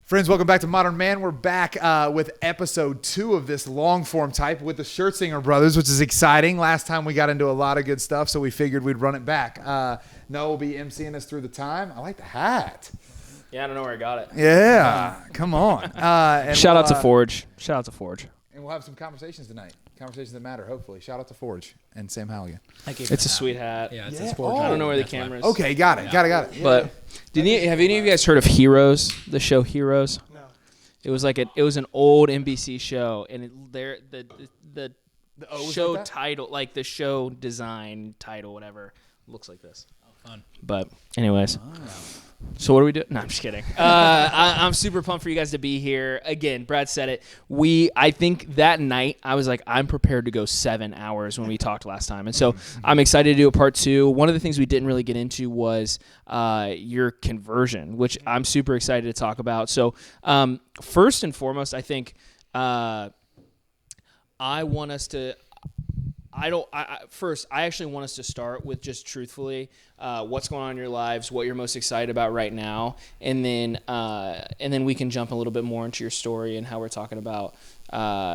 Friends, welcome back to Modern Man. We're back with episode 2 of this long-form type with the Schertzinger Brothers, which is exciting. Last time we got into a lot of good stuff, so we figured we'd run it back. Noah will be emceeing us through the time. I like the hat. Yeah, I don't know where I got it. Yeah, come on. Shout out to Forge. Shout out to Forge. And we'll have some conversations tonight. Conversations that matter, hopefully. Shout out to Forge and Sam Halligan. It's a sweet hat. Yeah, Yeah. Forge. I don't know where the camera is. Okay, got it. Got it. But have any of you guys heard of Heroes? The show Heroes? No. It was like it was an old NBC show, and the show like that? title, like the show design title, whatever, looks like this. Oh, fun. But anyways. So what do we do? No, I'm just kidding. I'm super pumped for you guys to be here. Again, Brad said it. I think that night I was like, I'm prepared to go 7 hours when we talked last time. And so I'm excited to do a part 2. One of the things we didn't really get into was your conversion, which I'm super excited to talk about. So first and foremost, I think I want us to I actually want us to start with just truthfully what's going on in your lives, what you're most excited about right now, and then we can jump a little bit more into your story and how we're talking about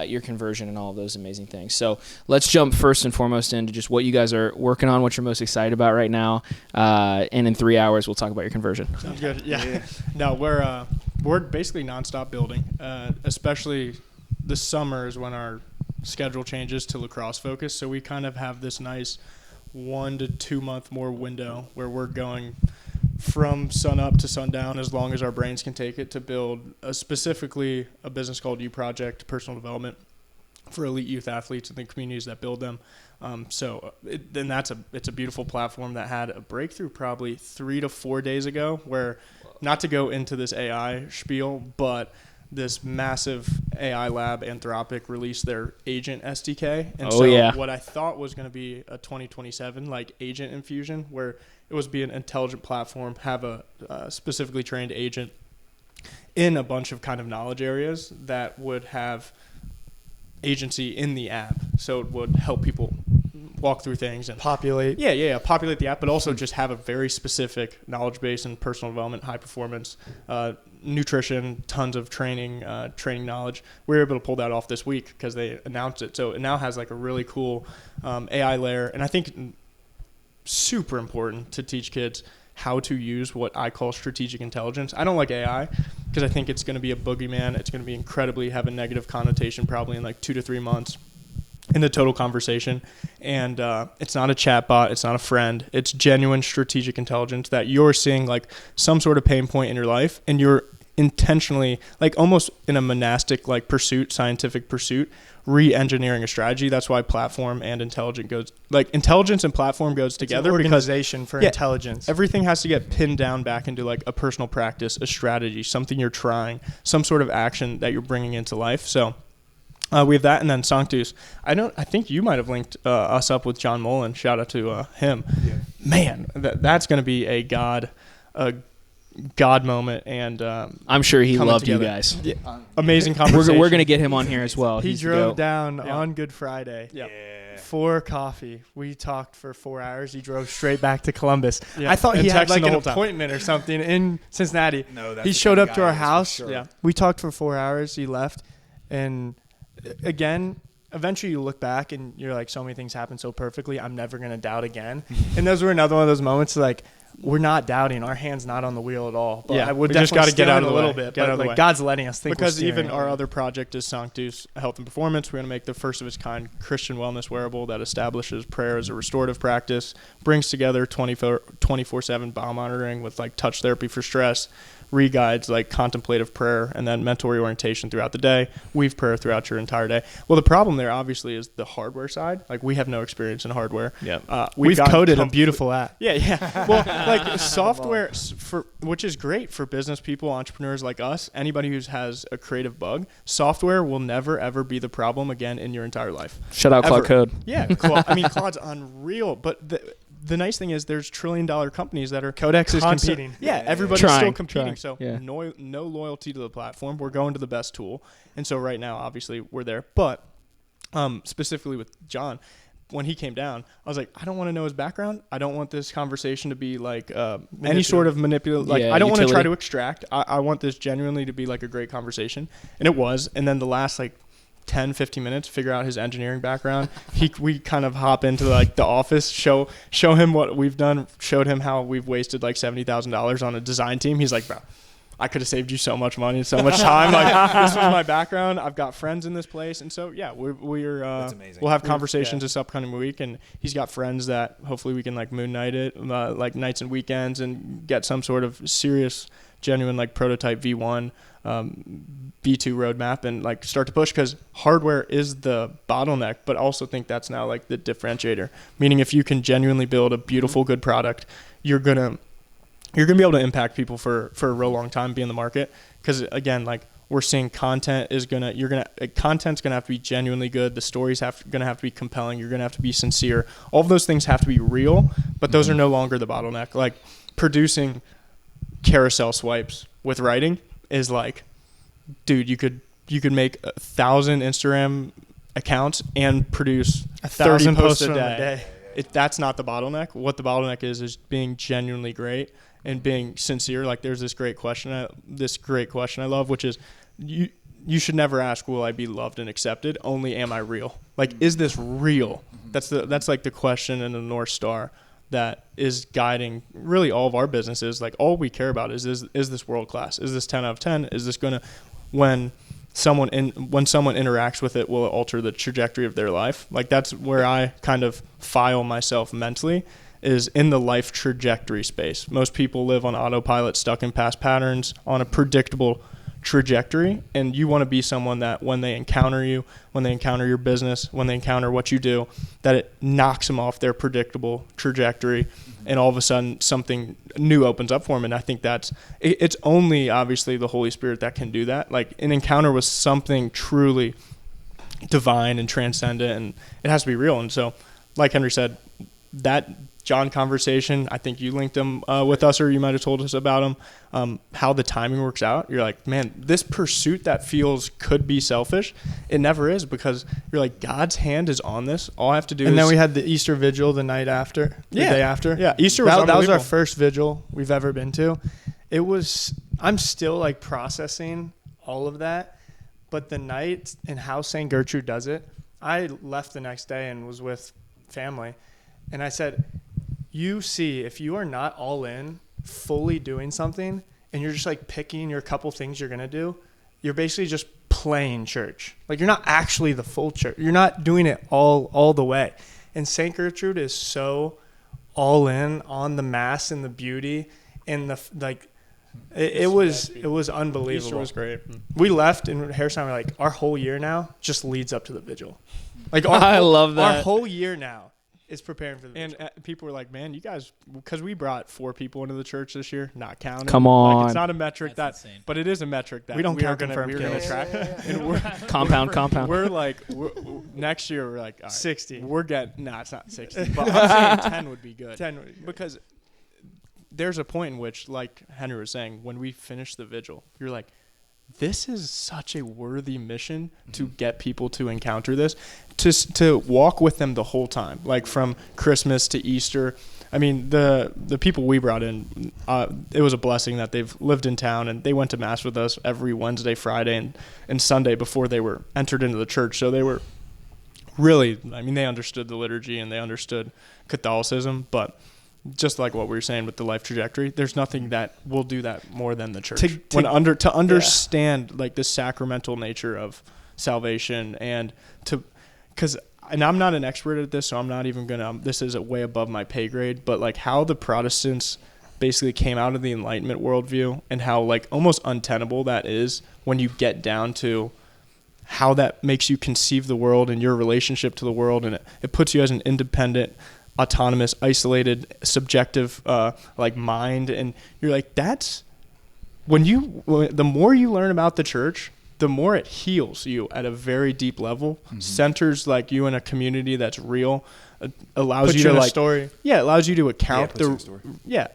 your conversion and all of those amazing things. So let's jump first and foremost into just what you guys are working on, what you're most excited about right now, and in 3 hours we'll talk about your conversion. Sounds good. Yeah. No, we're basically nonstop building, especially the summer is when our schedule changes to lacrosse focus, so we kind of have this nice 1 to 2 month more window where we're going from sun up to sundown as long as our brains can take it to build specifically a business called U Project, personal development for elite youth athletes and the communities that build them. It's a beautiful platform that had a breakthrough probably 3 to 4 days ago, where, not to go into this AI spiel, but this massive AI lab, Anthropic, released their agent SDK. And what I thought was going to be a 2027 like agent infusion, where it was be an intelligent platform, have a specifically trained agent in a bunch of kind of knowledge areas that would have agency in the app. So it would help people walk through things and populate the app, but also just have a very specific knowledge base and personal development, high performance, nutrition, tons of training knowledge. We were able to pull that off this week because they announced it. So it now has like a really cool AI layer, and I think super important to teach kids how to use what I call strategic intelligence. I don't like AI because I think it's going to be a boogeyman. It's going to be have a negative connotation probably in like 2 to 3 months in the total conversation. And it's not a chatbot, it's not a friend, it's genuine strategic intelligence that you're seeing like some sort of pain point in your life, and you're intentionally, like almost in a monastic like pursuit, scientific pursuit, re-engineering a strategy. That's why platform and intelligence and platform goes together. It's an organization for intelligence. Everything has to get pinned down back into like a personal practice, a strategy, something you're trying, some sort of action that you're bringing into life. So we have that, and then Sanctus. I think you might have linked us up with John Mullen. Shout out to him. Yeah. Man, that's going to be a God moment, and I'm sure he loved together. You guys. Yeah. Amazing conversation. We're going to get him on here as well. He drove down on Good Friday. Yeah. For coffee. We talked for 4 hours. He drove straight back to Columbus. Yeah. I thought he had like an appointment appointment or something in Cincinnati. No, that's he showed up to our house. Sure. Yeah. We talked for 4 hours. He left, and again, eventually you look back and you're like, so many things happen so perfectly, I'm never going to doubt again. And those were another one of those moments like, we're not doubting. Our hand's not on the wheel at all. But I would just got to get out a little bit. But like God's letting us think because even our other project is Sanctus Health and Performance. We're going to make the first of its kind Christian wellness wearable that establishes prayer as a restorative practice, brings together 24/7 bowel monitoring with like touch therapy for stress, re-guides like contemplative prayer, and then mental reorientation throughout the day, weave prayer throughout your entire day. Well, the problem there obviously is the hardware side. Like we have no experience in hardware. Yeah, we've coded a beautiful app. Yeah. Well, like software which is great for business people, entrepreneurs like us, anybody who has a creative bug. Software will never ever be the problem again in your entire life. Shout out Claude Code. Yeah, Claude's unreal, but the nice thing is there's $1 trillion companies that are Codex is competing. Yeah, everybody's still competing. So no loyalty to the platform. We're going to the best tool. And so right now, obviously, we're there. But specifically with John, when he came down, I was like, I don't want to know his background. I don't want this conversation to be like any sort of manipulative. Like, I don't want to try to extract. I want this genuinely to be like a great conversation. And it was. And then the last like 10, 15 minutes, figure out his engineering background. We kind of hop into like the office, show him what we've done, showed him how we've wasted like $70,000 on a design team. He's like, bro, I could have saved you so much money and so much time. Like, this was my background. I've got friends in this place. And so, yeah, we'll have conversations this upcoming week. And he's got friends that hopefully we can like moon night it, like nights and weekends, and get some sort of serious, genuine like prototype V1, B2 roadmap, and like start to push, because hardware is the bottleneck, but also think that's now like the differentiator. Meaning if you can genuinely build a beautiful, good product, you're gonna be able to impact people for a real long time, be in the market. Because again, like we're seeing content's gonna have to be genuinely good. The stories gonna have to be compelling. You're gonna have to be sincere. All of those things have to be real, but those are no longer the bottleneck. Like producing carousel swipes with writing is like, dude, you could make 1,000 Instagram accounts and produce 1,000 posts a day. That's not the bottleneck. What the bottleneck is being genuinely great and being sincere. Like there's this great question I love, which is you should never ask, will I be loved and accepted? Only, am I real? Like, is this real? That's like the question and the North Star that is guiding really all of our businesses. Like all we care about is this world class? Is this 10 out of 10? Is this gonna, when someone interacts with it, will it alter the trajectory of their life? Like that's where I kind of file myself mentally, is in the life trajectory space. Most people live on autopilot, stuck in past patterns, on a predictable trajectory, and you want to be someone that when they encounter you, when they encounter your business, when they encounter what you do, that it knocks them off their predictable trajectory, and all of a sudden something new opens up for them. And I think it's only obviously the Holy Spirit that can do that. Like an encounter with something truly divine and transcendent, and it has to be real. And so, like Henry said, that John conversation, I think you linked him with us, or you might have told us about him, how the timing works out. You're like, man, this pursuit that could be selfish, it never is, because you're like, God's hand is on this. All I have to do And then we had the Easter Vigil the day after. Yeah, Easter was that was our first vigil we've ever been to. I'm still like processing all of that, but the night and how St. Gertrude does it, I left the next day and was with family, and I said, you see, if you are not all in, fully doing something, and you're just like picking your couple things you're going to do, you're basically just playing church. Like you're not actually the full church. You're not doing it all the way. And St. Gertrude is so all in on the mass and the beauty and the like. It was unbelievable. Easter was great. We left, and Harrison and I were like, our whole year now just leads up to the vigil. Like I love that. Our whole year now is preparing for the vigil. And people were like, man, you guys, because we brought 4 people into the church this year, not counting. Come on. Like, it's not a metric but it is a metric that we don't count we're confirmed going to kills. track. And Compound. We're like, next year, we're like, all right, 60. We're getting, it's not 60, but I'm saying 10 would be good. 10 would be good. Because there's a point in which, like Henry was saying, when we finish the vigil, you're like, this is such a worthy mission to get people to encounter this, to walk with them the whole time, like from Christmas to Easter. I mean, the people we brought in, it was a blessing that they've lived in town, and they went to Mass with us every Wednesday, Friday, and Sunday before they were entered into the church. So they were really, they understood the liturgy and they understood Catholicism, but just like what we were saying with the life trajectory, there's nothing that will do that more than the church. To understand like the sacramental nature of salvation, and I'm not an expert at this, so I'm not even this is way above my pay grade, but like how the Protestants basically came out of the Enlightenment worldview, and how like almost untenable that is when you get down to how that makes you conceive the world and your relationship to the world, and it puts you as an independent, autonomous, isolated, subjective like mind. And you're like, that's the more you learn about the church, the more it heals you at a very deep level, centers like you in a community that's real, allows you to like story. Yeah, allows you to account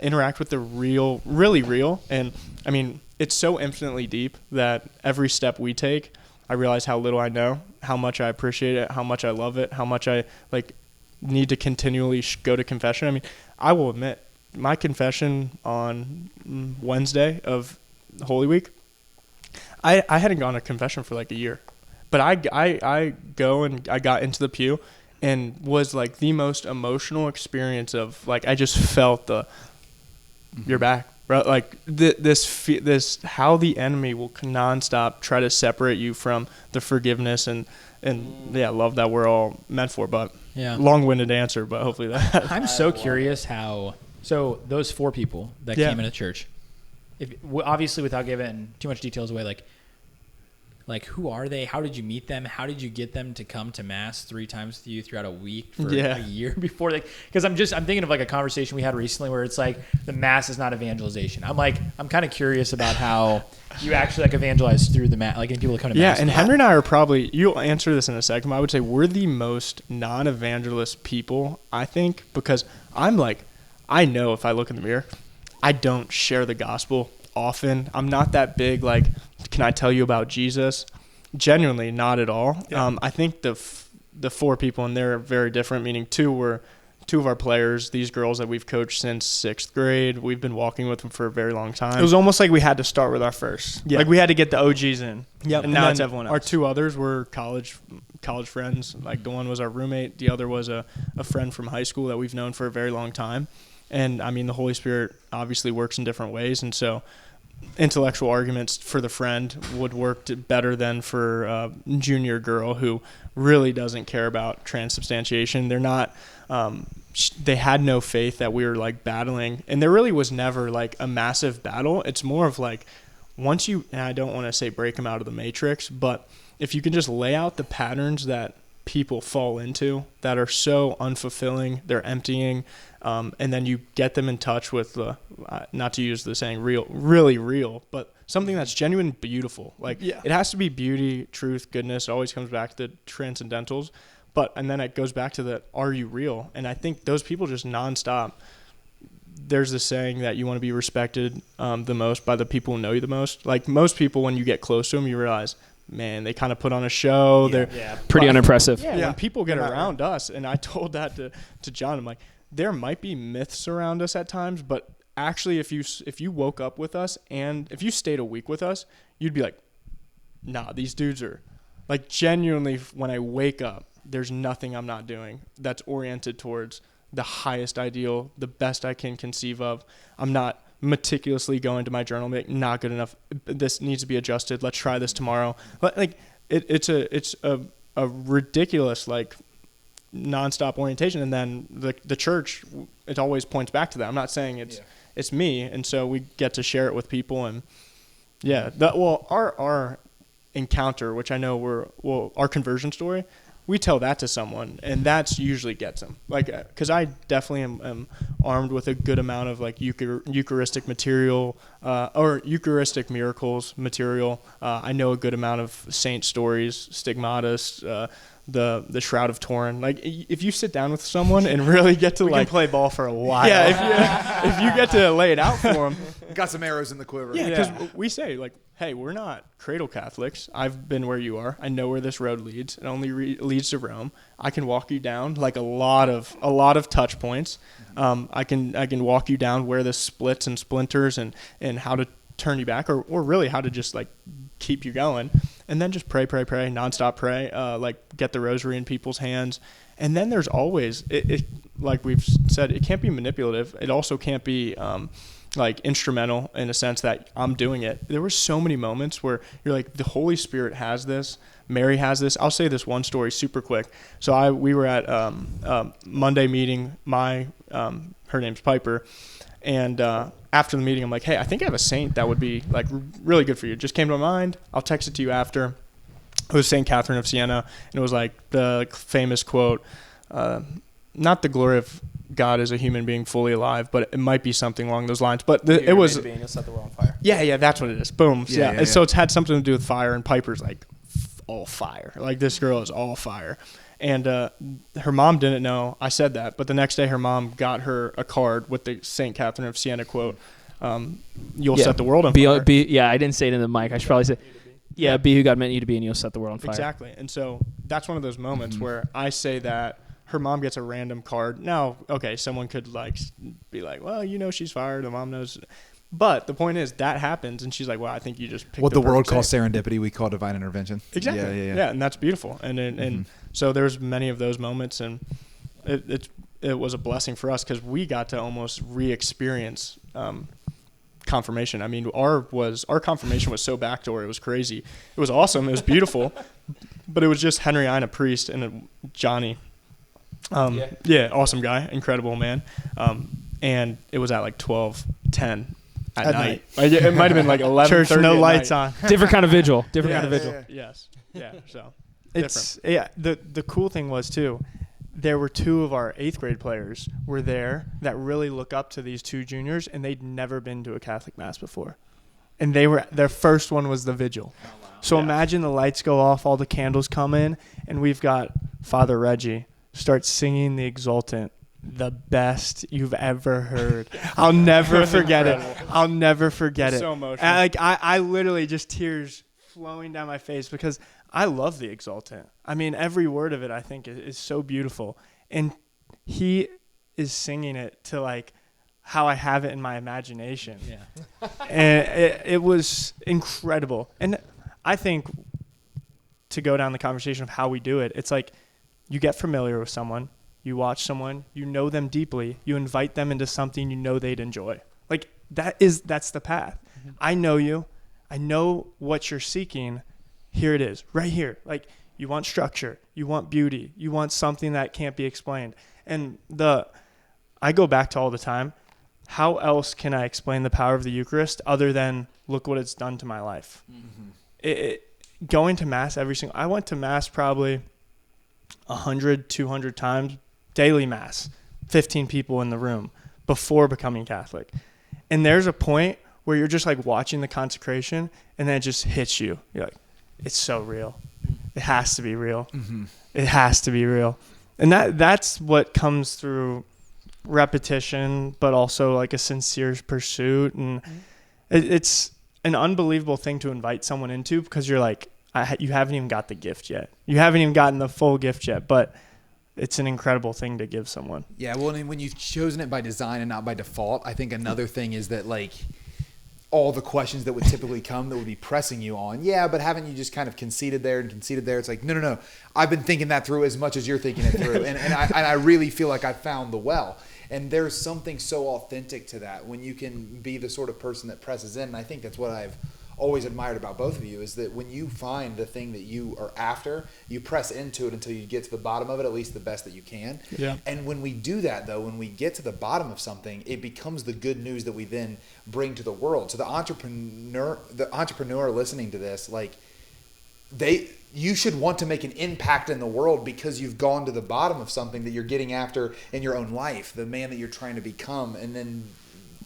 interact with the real, really real. And I mean, it's so infinitely deep that every step we take, I realize how little I know, how much I appreciate it, how much I love it, how much I like need to continually go to confession. I mean, I will admit, my confession on Wednesday of Holy Week, I hadn't gone to confession for like a year. But I go and I got into the pew and was like the most emotional experience of like, I just felt you're back, bro. Like this how the enemy will nonstop try to separate you from the forgiveness and love that we're all meant for. But long-winded answer, but hopefully that. I'm so curious so those 4 people that came into church, obviously without giving too much details away, like who are they? How did you meet them? How did you get them to come to mass 3 times with you throughout a week for a year before? Because I'm thinking of like a conversation we had recently where it's like the mass is not evangelization. I'm kind of curious about how you actually like evangelize through the mass, like getting people to come to mass. Yeah, and Henry and I are probably, you'll answer this in a second, but I would say we're the most non-evangelist people, I think, because I'm like, I know if I look in the mirror, I don't share the gospel often. I'm not that big, like, can I tell you about Jesus? Genuinely, not at all. Yeah. I think the 4 people, and they're very different, meaning 2 of our players, these girls that we've coached since 6th grade. We've been walking with them for a very long time. It was almost like we had to start with our first. Yeah. Like we had to get the OGs in. Yep. And now it's everyone else. Our 2 others were college friends. Like the one was our roommate. The other was a friend from high school that we've known for a very long time. And I mean, the Holy Spirit obviously works in different ways. And so intellectual arguments for the friend would work better than for a junior girl who really doesn't care about transubstantiation. They're not, they had no faith that we were like battling. And there really was never like a massive battle. It's more of like, once you, and I don't want to say break them out of the matrix, but if you can just lay out the patterns that people fall into that are so unfulfilling, they're emptying, and then you get them in touch with the, not to use the saying real, really real, but something that's genuine, beautiful. Like it has to be beauty, truth, goodness. It always comes back to the transcendentals, and then it goes back to the, are you real? And I think those people just nonstop. There's this saying that you want to be respected the most by the people who know you the most. Like most people, when you get close to them, you realize, man, they kind of put on a show. They're pretty unimpressive. Yeah, when people get around us, and I told that to John, I'm like, there might be myths around us at times, but actually if you woke up with us and if you stayed a week with us, you'd be like, nah, these dudes are, like, genuinely, when I wake up, there's nothing I'm not doing that's oriented towards the highest ideal, the best I can conceive of. I'm not meticulously going to my journal, like, not good enough, this needs to be adjusted, let's try this tomorrow. But like it's a ridiculous, like, nonstop orientation. And then the church, it always points back to that. I'm not saying it's me, and so we get to share it with people. And our encounter, which I know our conversion story, we tell that to someone, and that's usually gets them. Like, because I definitely am armed with a good amount of like Eucharistic material or Eucharistic miracles material. I know a good amount of saint stories, stigmatas, the Shroud of Turin. Like, if you sit down with someone and really get to we can play ball for a while. Yeah, if you get to lay it out for them. Got some arrows in the quiver. Yeah, because we say, like, hey, we're not cradle Catholics. I've been where you are. I know where this road leads. It only leads to Rome. I can walk you down like a lot of touch points. I can walk you down where this splits and splinters and how to turn you back or really how to just like keep you going. And then just pray, nonstop pray. Like, get the rosary in people's hands. And then there's always it like we've said, it can't be manipulative. It also can't be like instrumental in a sense that I'm doing it. There were so many moments where you're like, the Holy Spirit has this, Mary has this. I'll say this one story super quick. So we were at Monday meeting. Her name's Piper, and after the meeting, I'm like, hey, I think I have a saint that would be like really good for you. It just came to my mind. I'll text it to you after. It was Saint Catherine of Siena, and it was like the famous quote, not the glory of God as a human being fully alive, but it might be something along those lines. But it was, you'll set the world on fire. Yeah, that's what it is. Boom. Yeah. So it's had something to do with fire, and Piper's like all fire. Like, this girl is all fire. And her mom didn't know I said that, but the next day her mom got her a card with the St. Catherine of Siena quote, you'll set the world on fire. I didn't say it in the mic. I should probably say, be who God meant you to be, and you'll set the world on fire. Exactly. And so that's one of those moments where I say that her mom gets a random card. Now, okay, someone could like be like, well, she's fired. The mom knows. But the point is that happens, and she's like, well, I think you just picked what the world calls thing. serendipity, we call divine intervention. Exactly. Yeah, and that's beautiful. And so there's many of those moments, and it was a blessing for us because we got to almost re-experience confirmation. I mean, our confirmation was so backdoor, it was crazy. It was awesome. It was beautiful, but it was just Henrietta, priest, and Johnny. Awesome guy, incredible man. And it was at like 12:10 at night. Like, it might have been like 11:30. Church, no lights on. Different kind of vigil. Different kind of vigil. Yes. Yeah. So It's the cool thing was too, there were 2 of our 8th grade players were there that really look up to these 2 juniors, and they'd never been to a Catholic mass before, and their first one was the vigil. Oh, wow. So imagine the lights go off, all the candles come in, and we've got Father Reggie start singing the Exultant, the best you've ever heard. I'll never forget it. I'll never forget it. So emotional. I literally just tears flowing down my face because I love the Exultant. I mean, every word of it I think is so beautiful. And he is singing it to like how I have it in my imagination. Yeah. And it was incredible. And I think to go down the conversation of how we do it, it's like you get familiar with someone, you watch someone, you know them deeply, you invite them into something you know they'd enjoy. Like that's the path. Mm-hmm. I know you. I know what you're seeking. Here it is, right here. Like you want structure, you want beauty, you want something that can't be explained. And I go back to all the time, how else can I explain the power of the Eucharist other than look what it's done to my life? Mm-hmm. Going to Mass I went to Mass probably 100, 200 times, daily Mass, 15 people in the room before becoming Catholic. And there's a point where you're just like watching the consecration and then it just hits you. You're like, it's so real. It has to be real. Mm-hmm. It has to be real. And that's what comes through repetition, but also like a sincere pursuit. And it's an unbelievable thing to invite someone into because you're like, you haven't even got the gift yet. You haven't even gotten the full gift yet, but it's an incredible thing to give someone. Yeah, well, and when you've chosen it by design and not by default, I think another thing is that like all the questions that would typically come that would be pressing you on, yeah, but haven't you just kind of conceded there? It's like, no. I've been thinking that through as much as you're thinking it through. and I really feel like I found the well. And there's something so authentic to that when you can be the sort of person that presses in. And I think that's what I've always admired about both of you is that when you find the thing that you are after, you press into it until you get to the bottom of it, at least the best that you can. Yeah. And when we do that, though, when we get to the bottom of something, it becomes the good news that we then bring to the world. So the entrepreneur listening to this, like you should want to make an impact in the world because you've gone to the bottom of something that you're getting after in your own life, the man that you're trying to become. And then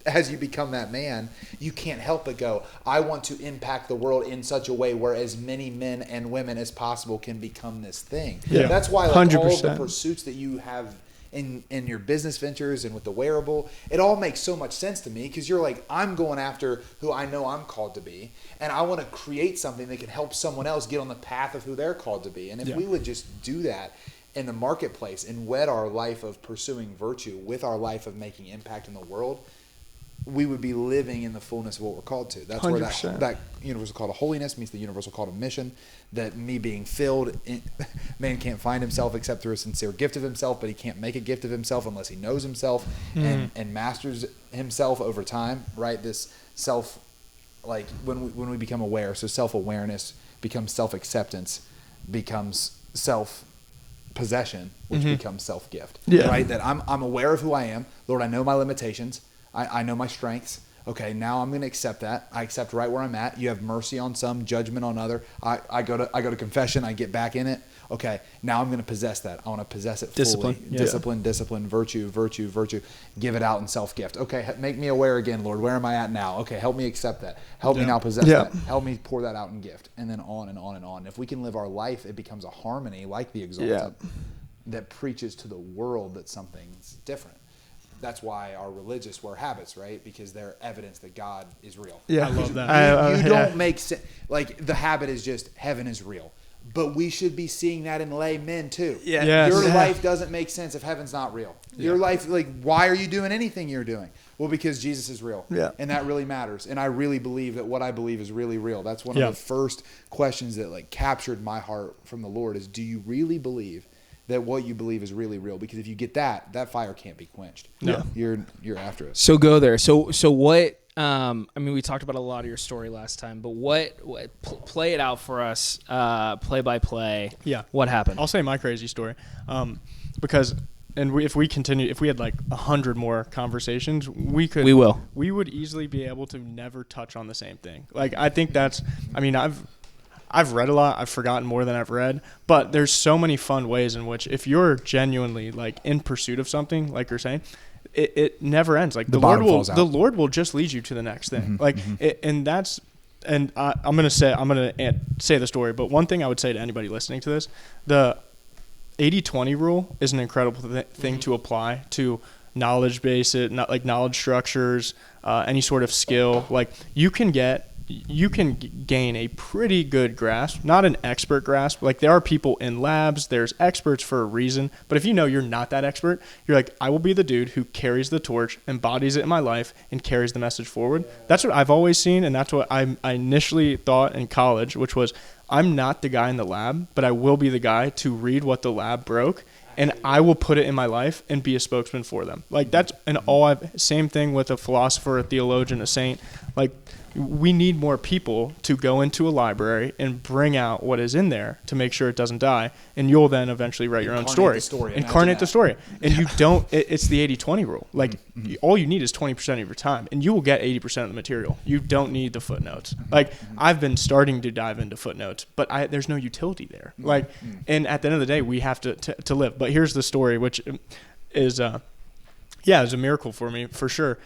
as you become that man, you can't help but go, I want to impact the world in such a way where as many men and women as possible can become this thing. Yeah. That's why like, all the pursuits that you have in your business ventures and with the wearable, it all makes so much sense to me because you're like, I'm going after who I know I'm called to be, and I want to create something that can help someone else get on the path of who they're called to be. And if we would just do that in the marketplace and wed our life of pursuing virtue with our life of making impact in the world, we would be living in the fullness of what we're called to. That's 100%. Where that universal call to holiness meets the universal call to mission, that me being filled, man can't find himself except through a sincere gift of himself, but he can't make a gift of himself unless he knows himself and masters himself over time, right? This self, like when we become aware, so self-awareness becomes self-acceptance, becomes self-possession, which becomes self-gift, right? That I'm aware of who I am. Lord, I know my limitations. I know my strengths. Okay, now I'm going to accept that. I accept right where I'm at. You have mercy on some, judgment on other. I go to confession. I get back in it. Okay, now I'm going to possess that. I want to possess it fully. Discipline, virtue. Give it out in self-gift. Okay, make me aware again, Lord. Where am I at now? Okay, help me accept that. Help me now possess that. Help me pour that out in gift. And then on and on and on. If we can live our life, it becomes a harmony like the Exalted that preaches to the world that something's different. That's why our religious wear habits, right? Because they're evidence that God is real. Yeah, I love that. You don't make sense. Like the habit is just heaven is real, but we should be seeing that in lay men too. Yeah. Yes. Your Yeah. life doesn't make sense if heaven's not real. Your life, like, why are you doing anything you're doing? Well, because Jesus is real. Yeah. And that really matters. And I really believe that what I believe is really real. That's one Yeah. of the first questions that like captured my heart from the Lord is, do you really believe that what you believe is really real? Because if you get that fire can't be quenched. No. You're after it. So go there. So what? I mean, we talked about a lot of your story last time, but play it out for us, play by play. Yeah. What happened? I'll say my crazy story, because if we had like 100 more conversations, we would easily be able to never touch on the same thing. Like, I think I've read a lot. I've forgotten more than I've read, but there's so many fun ways in which if you're genuinely like in pursuit of something, like you're saying, it never ends. Like the Lord will just lead you to the next thing. I'm gonna say the story. But one thing I would say to anybody listening to this, the 80-20 rule is an incredible thing to apply to knowledge base, not like knowledge structures, any sort of skill. Like you can gain a pretty good grasp, not an expert grasp. Like there are people in labs, there's experts for a reason. But if you know you're not that expert, you're like, I will be the dude who carries the torch, embodies it in my life, and carries the message forward. That's what I've always seen, and that's what I initially thought in college, which was I'm not the guy in the lab, but I will be the guy to read what the lab broke, and I will put it in my life and be a spokesman for them. Like that's same thing with a philosopher, a theologian, a saint. Like we need more people to go into a library and bring out what is in there to make sure it doesn't die. And you'll then eventually write your own story. Incarnate the story. And you don't, it's the 80-20 rule. Like all you need is 20% of your time and you will get 80% of the material. You don't need the footnotes. Like I've been starting to dive into footnotes, but there's no utility there. Like, and at the end of the day, we have to live. But here's the story, which is, it was a miracle for me, for sure.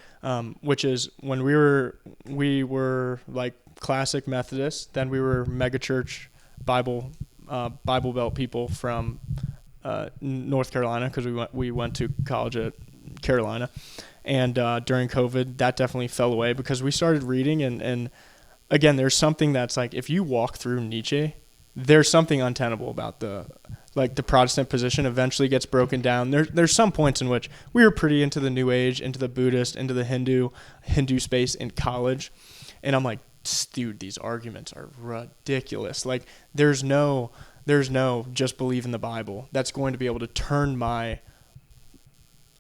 Which is when we were like classic Methodist, then we were megachurch Bible Belt people from North Carolina, because we went to college at Carolina, and during COVID that definitely fell away because we started reading and again there's something that's like if you walk through Nietzsche, there's something untenable about the Protestant position eventually gets broken down. There's some points in which we were pretty into the New Age, into the Buddhist, into the Hindu space in college. And I'm like, dude, these arguments are ridiculous. Like there's no just believe in the Bible that's going to be able to turn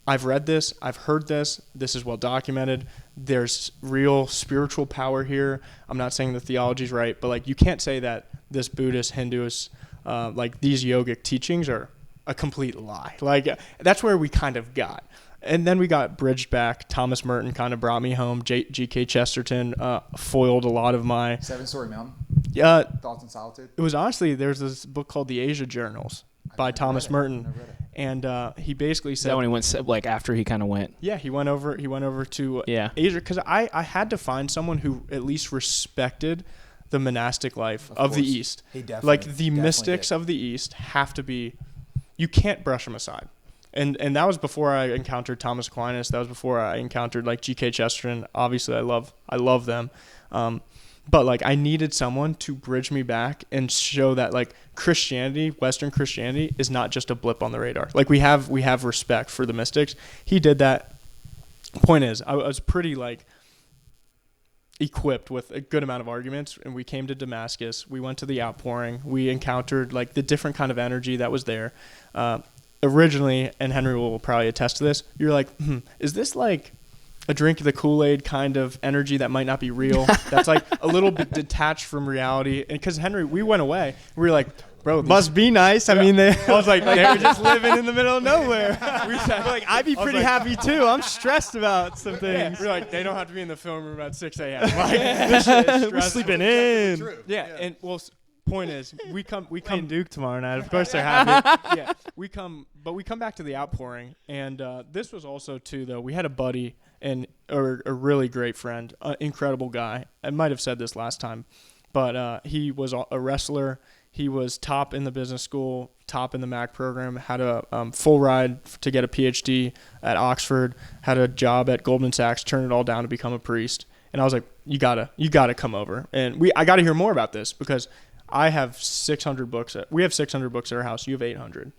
I've read this, I've heard this is well documented. There's real spiritual power here. I'm not saying the theology's right, but like you can't say that this Buddhist, Hinduist, like these yogic teachings are a complete lie. Like that's where we kind of got. And then we got bridged back. Thomas Merton kind of brought me home. G.K. Chesterton foiled a lot of my... 7-Story Mountain? Yeah. Thoughts in Solitude? It was honestly, there's this book called The Asia Journals by Thomas Merton. And he basically said... Is that when he went, like after he kind of went? Yeah, he went over to Asia. Because I had to find someone who at least respected the monastic life of the East. Like the mystics of the East have to be... You can't brush them aside. And that was before I encountered Thomas Aquinas. That was before I encountered like G.K. Chesterton. Obviously, I love them. But like I needed someone to bridge me back and show that like Christianity, Western Christianity, is not just a blip on the radar. Like we have respect for the mystics. He did that. Point is, I was pretty like equipped with a good amount of arguments, and we came to Damascus. We went to the outpouring. We encountered like the different kind of energy that was there. Originally, and Henry will probably attest to this, you're like, is this like a drink of the Kool-Aid kind of energy that might not be real? That's like a little bit detached from reality. And because Henry, we went away, we were like, bro, must be nice. I mean, I was like, they were just living in the middle of nowhere. Like, I'd be pretty happy too. I'm stressed about some things. We're like, they don't have to be in the film room at 6 a.m. Like, this shit is we're sleeping in. Yeah, and well, point is, we come Duke tomorrow night. Of course they're happy. Yeah, we come back to the outpouring, and this was also too though. We had a buddy and a really great friend, incredible guy. I might have said this last time, but he was a wrestler. He was top in the business school, top in the Mac program, had a full ride to get a PhD at Oxford, had a job at Goldman Sachs, turned it all down to become a priest. And I was like, you gotta come over. And I gotta hear more about this because I have 600 books. We have 600 books at our house. You have 800.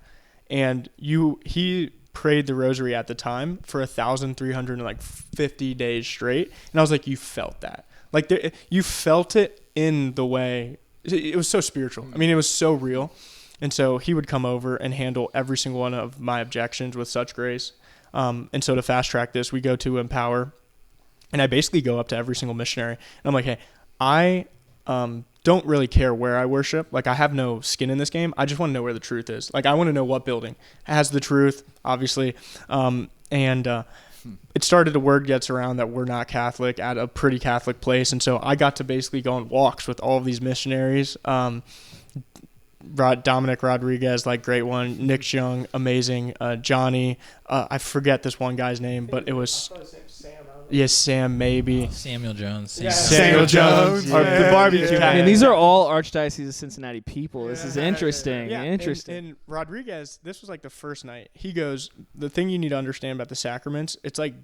And he prayed the rosary at the time for 1,350 days straight. And I was like, you felt that. Like you felt it in the way. It was so spiritual. I mean, it was so real. And so he would come over and handle every single one of my objections with such grace. And so to fast track this, we go to Empower. And I basically go up to every single missionary. And I'm like, hey, I don't really care where I worship. Like, I have no skin in this game. I just want to know where the truth is. Like, I want to know what building has the truth, obviously. It started, a word gets around that we're not Catholic at a pretty Catholic place. And so I got to basically go on walks with all of these missionaries. Dominic Rodriguez, like, great one. Nick Jung, amazing. Johnny, I forget this one guy's name, but it was Sam, maybe. Samuel Jones. Yeah. Samuel Jones. The barbecue. I mean, these are all Archdiocese of Cincinnati people. This is interesting. Yeah. Interesting. And Rodriguez, this was like the first night. He goes, the thing you need to understand about the sacraments, it's like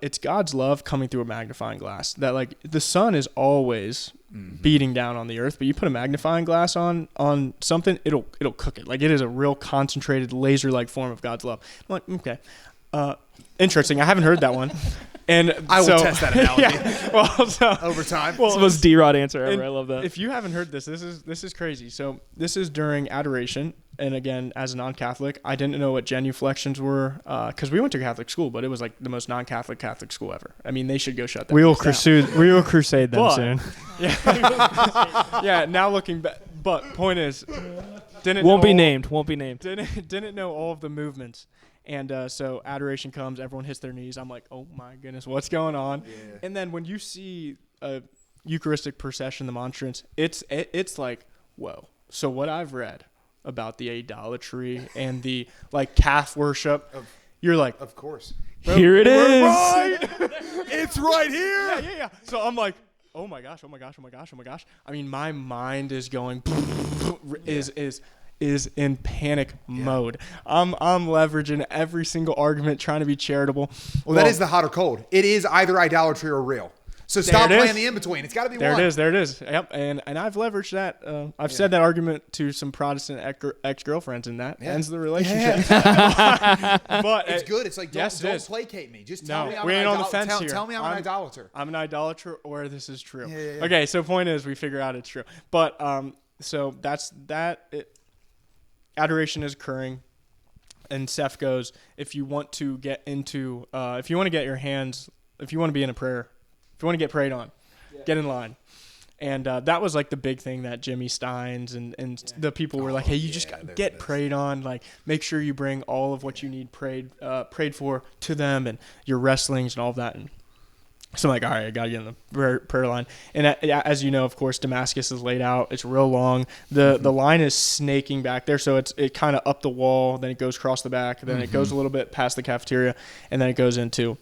it's God's love coming through a magnifying glass. That, like, the sun is always beating down on the earth, but you put a magnifying glass on something, it'll cook it. Like, it is a real concentrated laser-like form of God's love. I'm like, okay, interesting. I haven't heard that one. And I will test that analogy. Over time. It's the most D-Rod answer ever. I love that. If you haven't heard this is crazy. So this is during adoration. And again, as a non-Catholic, I didn't know what genuflections were, because we went to Catholic school, but it was like the most non-Catholic Catholic school ever. I mean, they should go shut that. We will crusade them soon. Yeah. Yeah. Now looking back, but point is, Won't be named. Didn't know all of the movements. And so adoration comes, everyone hits their knees. I'm like, oh my goodness, what's going on? Yeah. And then when you see a Eucharistic procession, the monstrance, it's like, whoa. So what I've read about the idolatry and the, like, calf worship, you're like, of course. Here it is. Right. It's right here. Yeah. So I'm like, oh my gosh. I mean, my mind is going, is in panic mode. I'm leveraging every single argument, trying to be charitable. Well, that is the hot or cold. It is either idolatry or real. So stop playing the in-between. It's got to be one. There it is. Yep. And I've leveraged that. I've said that argument to some Protestant ex-girlfriends, and that ends the relationship. But it's good. It's like, don't placate me. Just tell me I'm ain't on the fence here. Tell me I'm an idolater. I'm an idolater, or this is true. Yeah. Okay, so point is, we figure out it's true. But so that's that. Adoration is occurring, and Seth goes, if you want to get into, if you want to get your hands, if you want to be in a prayer, if you want to get prayed on, get in line. And that was like the big thing that Jimmy Steins and the people were like, hey, you just got to get prayed on. Like, make sure you bring all of what you need prayed for to them, and your wrestlings and all of that. And so I'm like, all right, I got to get in the prayer line. And as you know, of course, Damascus is laid out. It's real long. The line is snaking back there. So it kind of up the wall, then it goes across the back, then it goes a little bit past the cafeteria, and then it goes into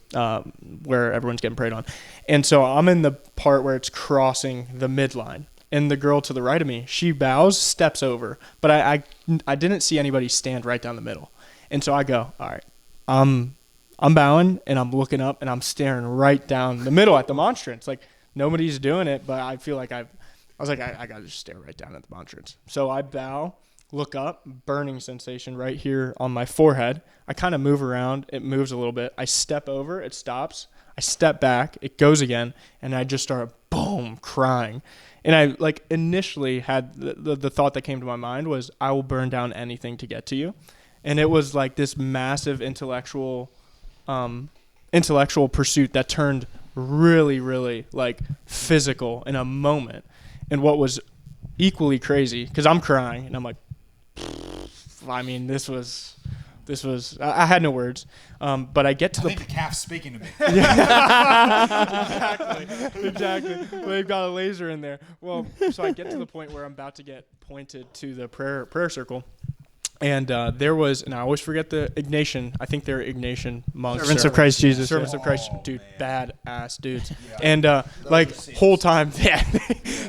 where everyone's getting prayed on. And so I'm in the part where it's crossing the midline. And the girl to the right of me, she bows, steps over. But I didn't see anybody stand right down the middle. And so I go, all right, I'm bowing, and I'm looking up, and I'm staring right down the middle at the monstrance. Like, nobody's doing it, but I feel like I was like, I got to just stare right down at the monstrance. So I bow, look up, burning sensation right here on my forehead. I kind of move around. It moves a little bit. I step over. It stops. I step back. It goes again, and I just start, boom, crying. And I, like, initially had the thought that came to my mind was, I will burn down anything to get to you. And it was like this massive intellectual pursuit that turned really, really, like, physical in a moment. And what was equally crazy, because I'm crying, and I'm like, I mean, this was, I had no words. But I get to I think the calf's speaking to me. Exactly. They've got a laser in there. Well, so I get to the point where I'm about to get pointed to the prayer circle. And there was, and I always forget the Ignatian. I think they're Ignatian monks. Servants of Christ Jesus. Servants of Christ, dude, badass dudes. Yeah. And like, whole time,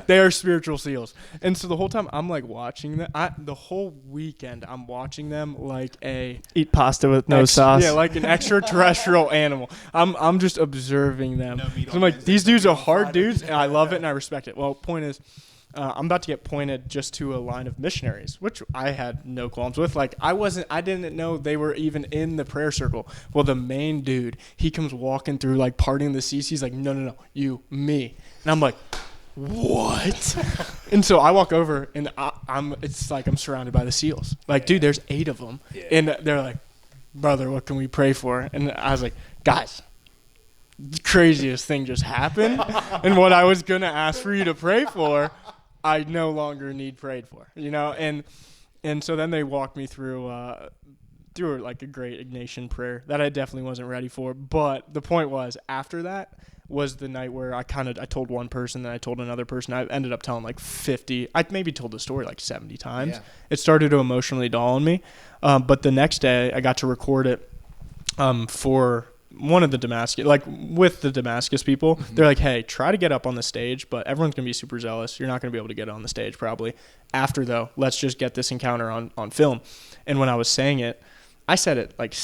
they are spiritual seals. And so the whole time I'm like watching them. The whole weekend I'm watching them like eat pasta with no sauce. Yeah, like an extraterrestrial animal. I'm just observing them. So I'm like, these dudes are hard dudes, and I love it and I respect it. Well, point is, I'm about to get pointed just to a line of missionaries, which I had no qualms with. Like, I didn't know they were even in the prayer circle. Well, the main dude, he comes walking through, like, parting the seats. He's like, no, you, me. And I'm like, what? And so I walk over, and it's like I'm surrounded by the SEALs. Like, dude, there's 8 of them. Yeah. And they're like, brother, what can we pray for? And I was like, guys, the craziest thing just happened. And what I was going to ask for you to pray for, I no longer need prayed for, you know? And so then they walked me through like a great Ignatian prayer that I definitely wasn't ready for. But the point was, after that was the night where I told one person, then I told another person. I ended up telling like 50. I maybe told the story like 70 times. Yeah. It started to emotionally dawn on me. But the next day I got to record it for one of the Damascus, like with the Damascus people. Mm-hmm. They're like, hey, try to get up on the stage, but everyone's going to be super zealous. You're not going to be able to get on the stage probably. After, though, let's just get this encounter on film. And when I was saying it, I said it like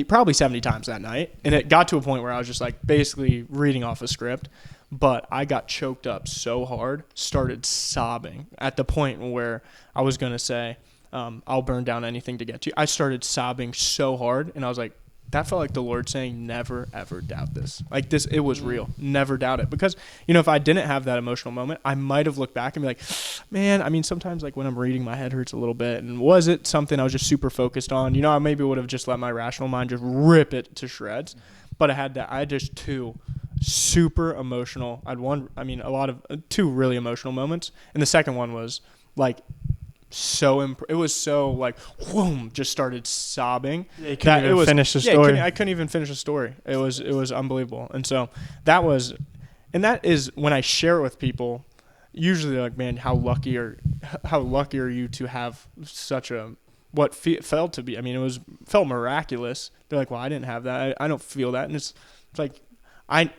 probably 70 times that night. And it got to a point where I was just like basically reading off a script. But I got choked up so hard, started sobbing at the point where I was going to say, I'll burn down anything to get to you. I started sobbing so hard, and I was like, that felt like the Lord saying, never, ever doubt this. Like this, it was real. Never doubt it. Because, you know, if I didn't have that emotional moment, I might have looked back and be like, man, I mean, sometimes like when I'm reading, my head hurts a little bit. And was it something I was just super focused on? You know, I maybe would have just let my rational mind just rip it to shreds. But I had just 2 super emotional. Two really emotional moments. And the second one was like, it was so like whoom, just started sobbing. You couldn't even finish the story. I couldn't even finish the story. It was unbelievable. And so that is when I share it with people, usually they're like, man, how lucky are you to have such a what felt to be, I mean, felt miraculous. They're like, well, I didn't have that. I don't feel that. And it's like I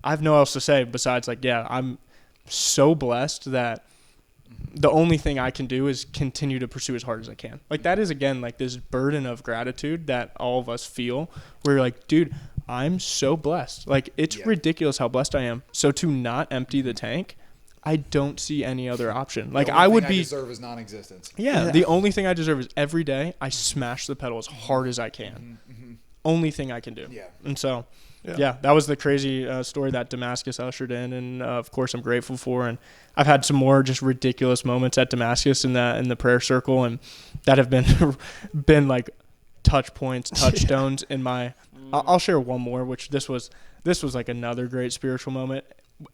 have no else to say besides like, yeah, I'm so blessed that the only thing I can do is continue to pursue as hard as I can. Like that is, again, like this burden of gratitude that all of us feel where you're like, dude, I'm so blessed. Like it's ridiculous how blessed I am. So to not empty the tank, I don't see any other option. Like I deserve is non-existence. Yeah. The only thing I deserve is every day I smash the pedal as hard as I can. Mm-hmm. Only thing I can do. Yeah. And so, yeah, that was the crazy story that Damascus ushered in, and of course I'm grateful for. And I've had some more just ridiculous moments at Damascus in the prayer circle, and that have been like touchstones in my. I'll share one more, which this was like another great spiritual moment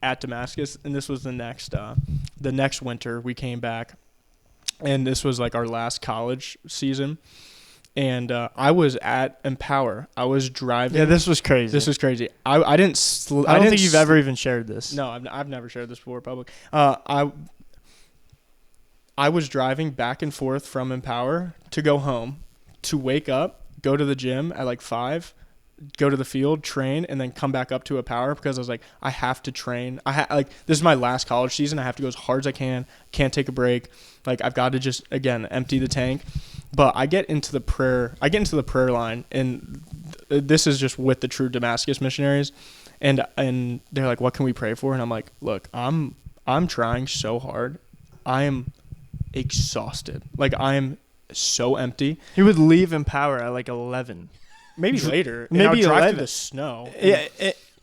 at Damascus, and this was the next winter we came back, and this was like our last college season. And I was at Empower. I was driving. Yeah, this was crazy. I don't think you've ever even shared this. No, I've never shared this before public. I was driving back and forth from Empower to go home, to wake up, go to the gym at like 5, go to the field, train, and then come back up to Empower because I was like, I have to train. This is my last college season. I have to go as hard as I can. Can't take a break. Like I've got to just again empty the tank. But I get into the prayer line, and this is just with the true Damascus missionaries, and they're like, what can we pray for? And I'm like, look, I'm trying so hard. I am exhausted. Like I am so empty. He would leave Empower at like 11. Maybe later. Maybe I would drive 11. through the snow. Yeah,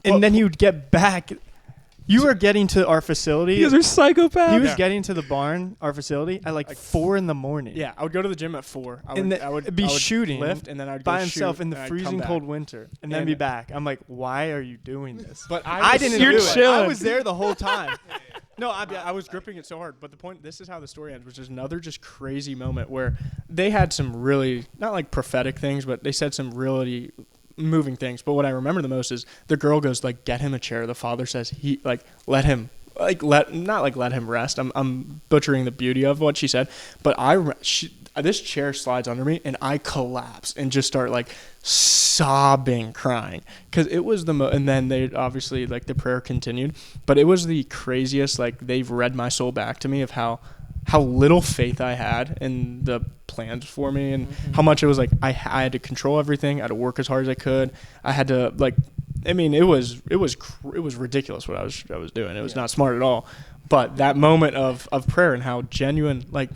and then he would get back. You were getting to our facility. You guys are psychopaths. He was getting to the barn, our facility, at like 4 a.m. Yeah, I would go to the gym at 4. I would be shooting lift, and then I'd go by himself shoot, in the freezing cold winter, and then be back. I'm like, why are you doing this? But I didn't do it. I was there the whole time. No, I was gripping it so hard. But the point, this is how the story ends, which is another just crazy moment where they had some really, not like prophetic things, but they said some really moving things. But what I remember the most is the girl goes like, get him a chair. The father says let him rest. I'm butchering the beauty of what she said, but this chair slides under me and I collapse and just start like sobbing, crying, because it was and then they obviously like the prayer continued, but it was the craziest. Like they've read my soul back to me of how little faith I had in the plans for me, and how much it was like I had to control everything. I had to work as hard as I could. I had to it was ridiculous what I was doing. It was not smart at all. But that moment of prayer and how genuine, like,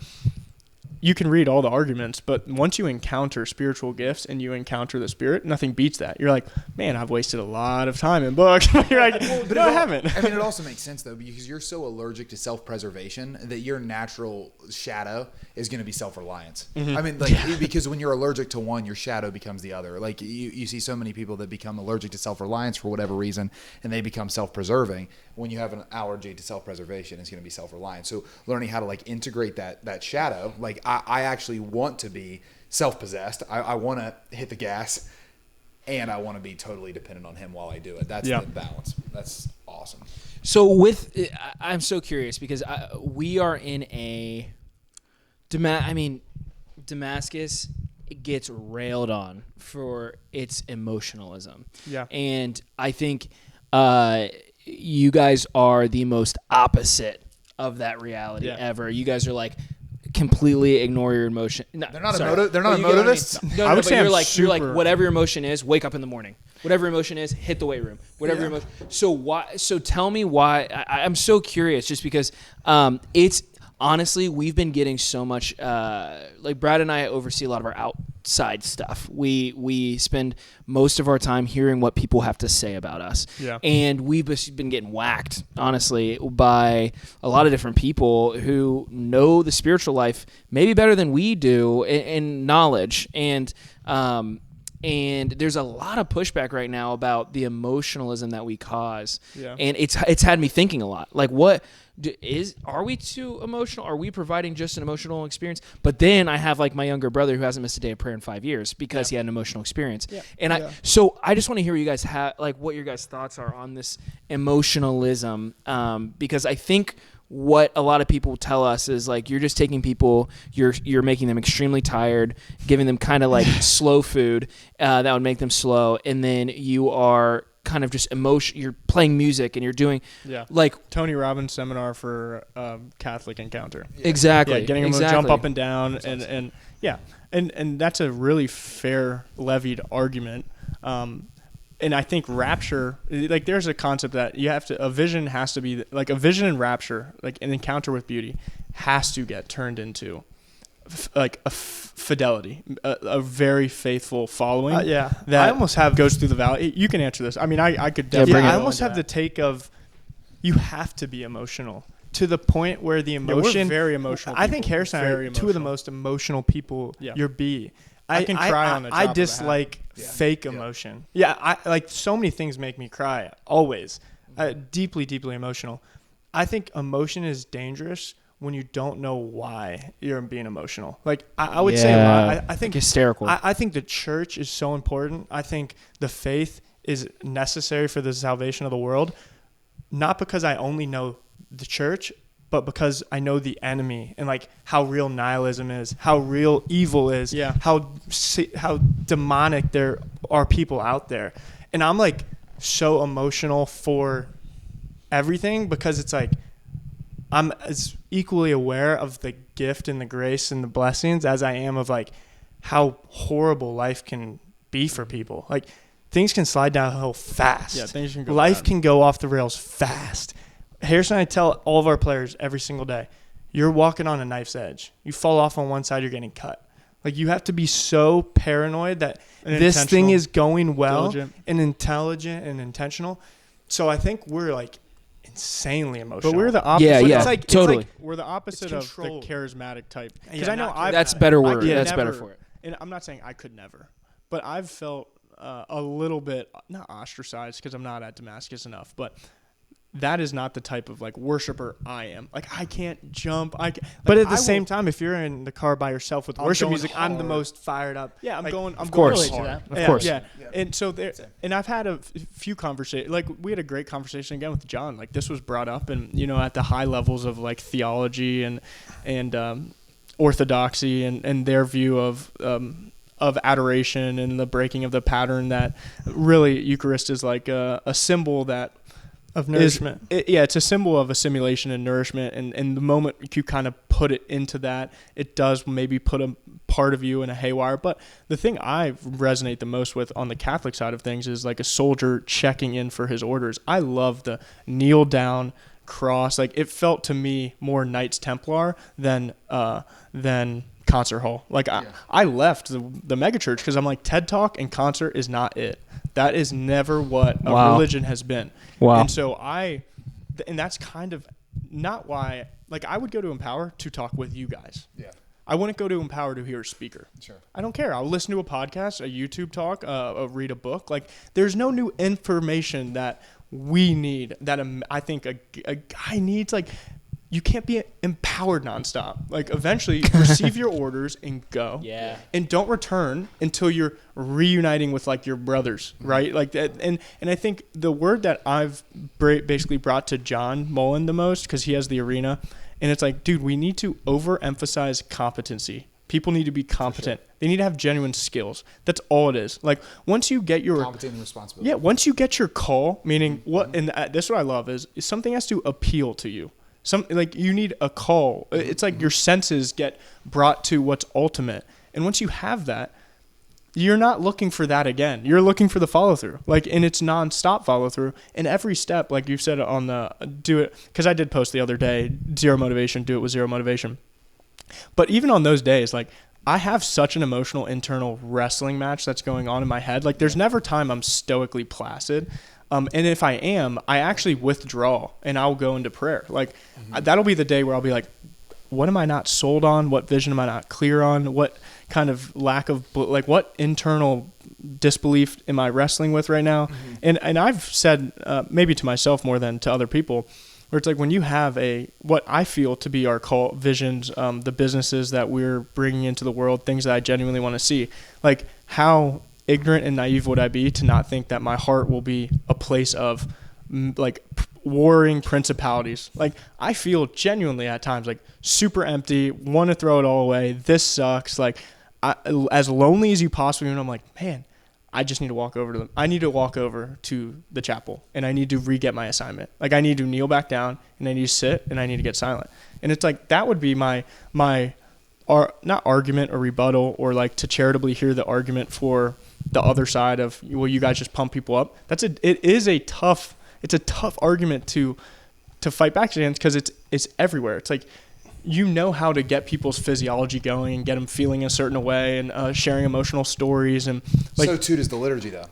you can read all the arguments, but once you encounter spiritual gifts and you encounter the Spirit, nothing beats that. You're like, man, I've wasted a lot of time in books. You're like, no, I haven't. I mean, it also makes sense, though, because you're so allergic to self-preservation that your natural shadow is going to be self-reliance. I mean, like, because when you're allergic to one, your shadow becomes the other. Like, you see so many people that become allergic to self-reliance for whatever reason, and they become self-preserving. When you have an allergy to self-preservation, it's going to be self-reliance. So learning how to, like, integrate that shadow, like, I actually want to be self-possessed. I want to hit the gas, and I want to be totally dependent on him while I do it. That's the balance. That's awesome. So I'm so curious because we are in a Damascus gets railed on for its emotionalism. Yeah. And I think you guys are the most opposite of that reality ever. You guys are like completely ignore your emotion. No, They're not sorry. they're not But you get what I mean? emotivists. No, I would but say you're I'm like you're like super- whatever your emotion is, wake up in the morning. Whatever your emotion is, hit the weight room. Whatever your emotion. So why? So tell me why. I'm so curious, just because it's honestly we've been getting so much. Like Brad and I oversee a lot of our outside stuff. We spend most of our time hearing what people have to say about us. Yeah. And we've just been getting whacked, honestly, by a lot of different people who know the spiritual life maybe better than we do in knowledge. And there's a lot of pushback right now about the emotionalism that we cause. Yeah. And it's had me thinking a lot. Like, are we too emotional? Are we providing just an emotional experience? But then I have like my younger brother who hasn't missed a day of prayer in 5 years because he had an emotional experience. Yeah. And so I just want to hear what you guys what your guys' thoughts are on this emotionalism. Because I think what a lot of people tell us is like you're just taking people, you're making them extremely tired, giving them kind of like slow food that would make them slow, and then you are kind of just you're playing music and you're doing like Tony Robbins seminar for Catholic encounter. Exactly. Yeah, getting them to jump up and down and that's a really fair levied argument. And I think rapture, like there's a concept that a vision has to be like a vision and rapture, like an encounter with beauty has to get turned into like a fidelity, a very faithful following. That I almost goes through the valley. You can answer this. I mean, I could definitely. I almost have the take of you have to be emotional to the point where the emotion. We're very emotional. I think Harrison and I are two of the most emotional people you'll be. I can cry on the top I dislike fake emotion. Yeah, I like so many things make me cry always. Deeply, deeply emotional. I think emotion is dangerous when you don't know why you're being emotional. Like I would say a lot. I think like hysterical. I think the church is so important. I think the faith is necessary for the salvation of the world. Not because I only know the church, but because I know the enemy and like how real nihilism is, how real evil is, how demonic there are people out there. And I'm like so emotional for everything because it's like I'm as equally aware of the gift and the grace and the blessings as I am of like how horrible life can be for people. Like things can slide downhill fast. Yeah, things can go Life bad. can go off the rails fast. Harrison and I tell all of our players every single day, you're walking on a knife's edge. You fall off on one side, you're getting cut. Like you have to be so paranoid that this thing is going well and intelligent and intentional. So I think we're like insanely emotional. But we're the opposite. Yeah, It's like, totally. It's like, We're the opposite of the controlled. charismatic type. Because Yeah, I know not that's better word. I That's never, better for it. And I'm not saying I could never, but I've felt a little bit not ostracized because I'm not at Damascus enough, but that is not the type of like worshiper I am. Like I can't jump. But at the same time, if you're in the car by yourself with worship going music, I'm the hard. most fired up. Yeah, I'm Like, going. I'm of course. going hard. Of course. Yeah. And so there, and I've had a few conversations. Like we had a great conversation again with John. Like this was brought up, and at the high levels of like theology and orthodoxy and their view of adoration and the breaking of the pattern that really Eucharist is like a symbol that. Of nourishment. It's a symbol of assimilation and nourishment. And the moment you kind of put it into that, it does maybe put a part of you in a haywire. But the thing I resonate the most with on the Catholic side of things is like a soldier checking in for his orders. I love the kneel down, cross. Like it felt to me more Knights Templar than concert hall. Like I left the megachurch because I'm like, TED Talk and concert is not it. That is never what a religion has been. Wow. And so and that's kind of not why, like I would go to Empower to talk with you guys. Yeah. I wouldn't go to Empower to hear a speaker. Sure. I don't care. I'll listen to a podcast, a YouTube talk, read a book. Like there's no new information that we need that I think a guy needs. Like you can't be empowered nonstop. Like eventually receive your orders and go. Yeah. And don't return until you're reuniting with like your brothers, right? Like that. And I think the word that I've basically brought to John Mullen the most, because he has the arena, and it's like, dude, we need to overemphasize competency. People need to be competent. Sure. They need to have genuine skills. That's all it is. Like once you get your competent and responsibility. Yeah. Once you get your call, meaning what, and this is what I love is something has to appeal to you. Like you need a call. It's like your senses get brought to what's ultimate. And once you have that, you're not looking for that again. You're looking for the follow through. Like, and it's nonstop follow through. And every step, like you said on the do it, because I did post the other day, zero motivation, do it with zero motivation. But even on those days, like I have such an emotional internal wrestling match that's going on in my head. Like there's never time I'm stoically placid. And if I am, I actually withdraw and I'll go into prayer. Like that'll be the day where I'll be like, what am I not sold on? What vision am I not clear on? What kind of lack of, like what internal disbelief am I wrestling with right now? And I've said maybe to myself more than to other people, where it's like when you have what I feel to be our call visions, the businesses that we're bringing into the world, things that I genuinely want to see, like how ignorant and naive would I be to not think that my heart will be a place of like warring principalities. Like I feel genuinely at times like super empty, want to throw it all away. This sucks. Like as lonely as you possibly, and I'm like, man, I just need to walk over to them. I need to walk over to the chapel and I need to re-get my assignment. Like I need to kneel back down and I need to sit and I need to get silent. And it's like, that would be my not argument or rebuttal, or like to charitably hear the argument for the other side of, well, you guys just pump people up. It's a tough argument to fight back against, because it's everywhere. It's like, you know how to get people's physiology going and get them feeling a certain way and sharing emotional stories. And like, so too does the liturgy though.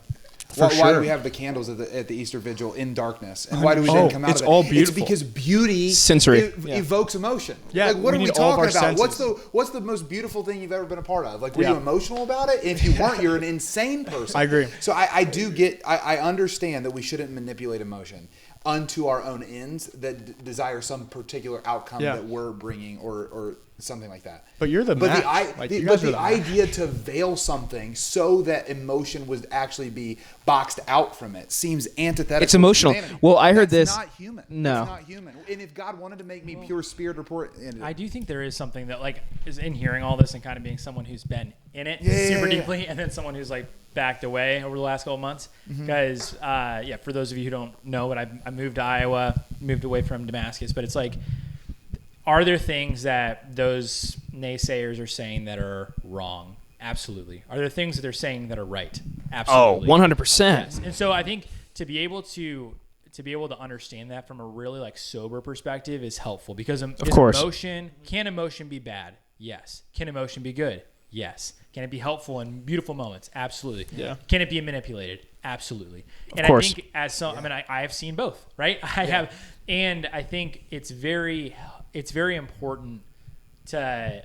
For Why sure. do we have the candles at the Easter Vigil in darkness? And why do we then come out it's of it? all beautiful. It's because beauty Sensory. evokes emotion. Yeah, Like, what we are we need all of our talking about? senses. What's the most beautiful thing you've ever been a part of? Like, were Yeah. you emotional about it? And if you weren't, you're an insane person. I agree. So I understand that we shouldn't manipulate emotion unto our own ends that desire some particular outcome Yeah. that we're bringing or something like that. But you're the match. The idea to veil something so that emotion would actually be boxed out from it seems antithetical. It's emotional. To humanity. Well, I heard That's this. not human. No. It's not human. And if God wanted to make me pure spirit report, I do think there is something that like is in hearing all this and kind of being someone who's been in it Yeah. super deeply, and then someone who's like backed away over the last couple of months. Because for those of you who don't know, but I moved to Iowa, moved away from Damascus, but it's like, are there things that those naysayers are saying that are wrong? Absolutely. Are there things that they're saying that are right? Absolutely. 100%. Yes. And so I think to be able to understand that from a really like sober perspective is helpful, because Of course. Can emotion be bad? Yes. Can emotion be good? Yes. Can it be helpful in beautiful moments? Absolutely. Yeah. Can it be manipulated? Absolutely. Of course. I think I have seen both, right? I have, and I think it's very important to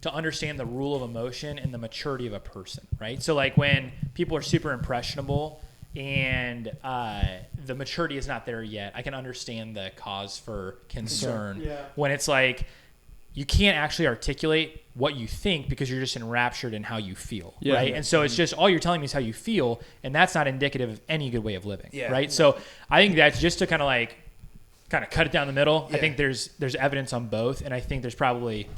understand the rule of emotion and the maturity of a person, right? So like when people are super impressionable and the maturity is not there yet, I can understand the cause for concern. Yeah. When it's like you can't actually articulate what you think because you're just enraptured in how you feel, Yeah. right? And so it's just all you're telling me is how you feel, and that's not indicative of any good way of living, Yeah. right? So I think that's just to kind of cut it down the middle. Yeah. I think there's evidence on both, and I think there's probably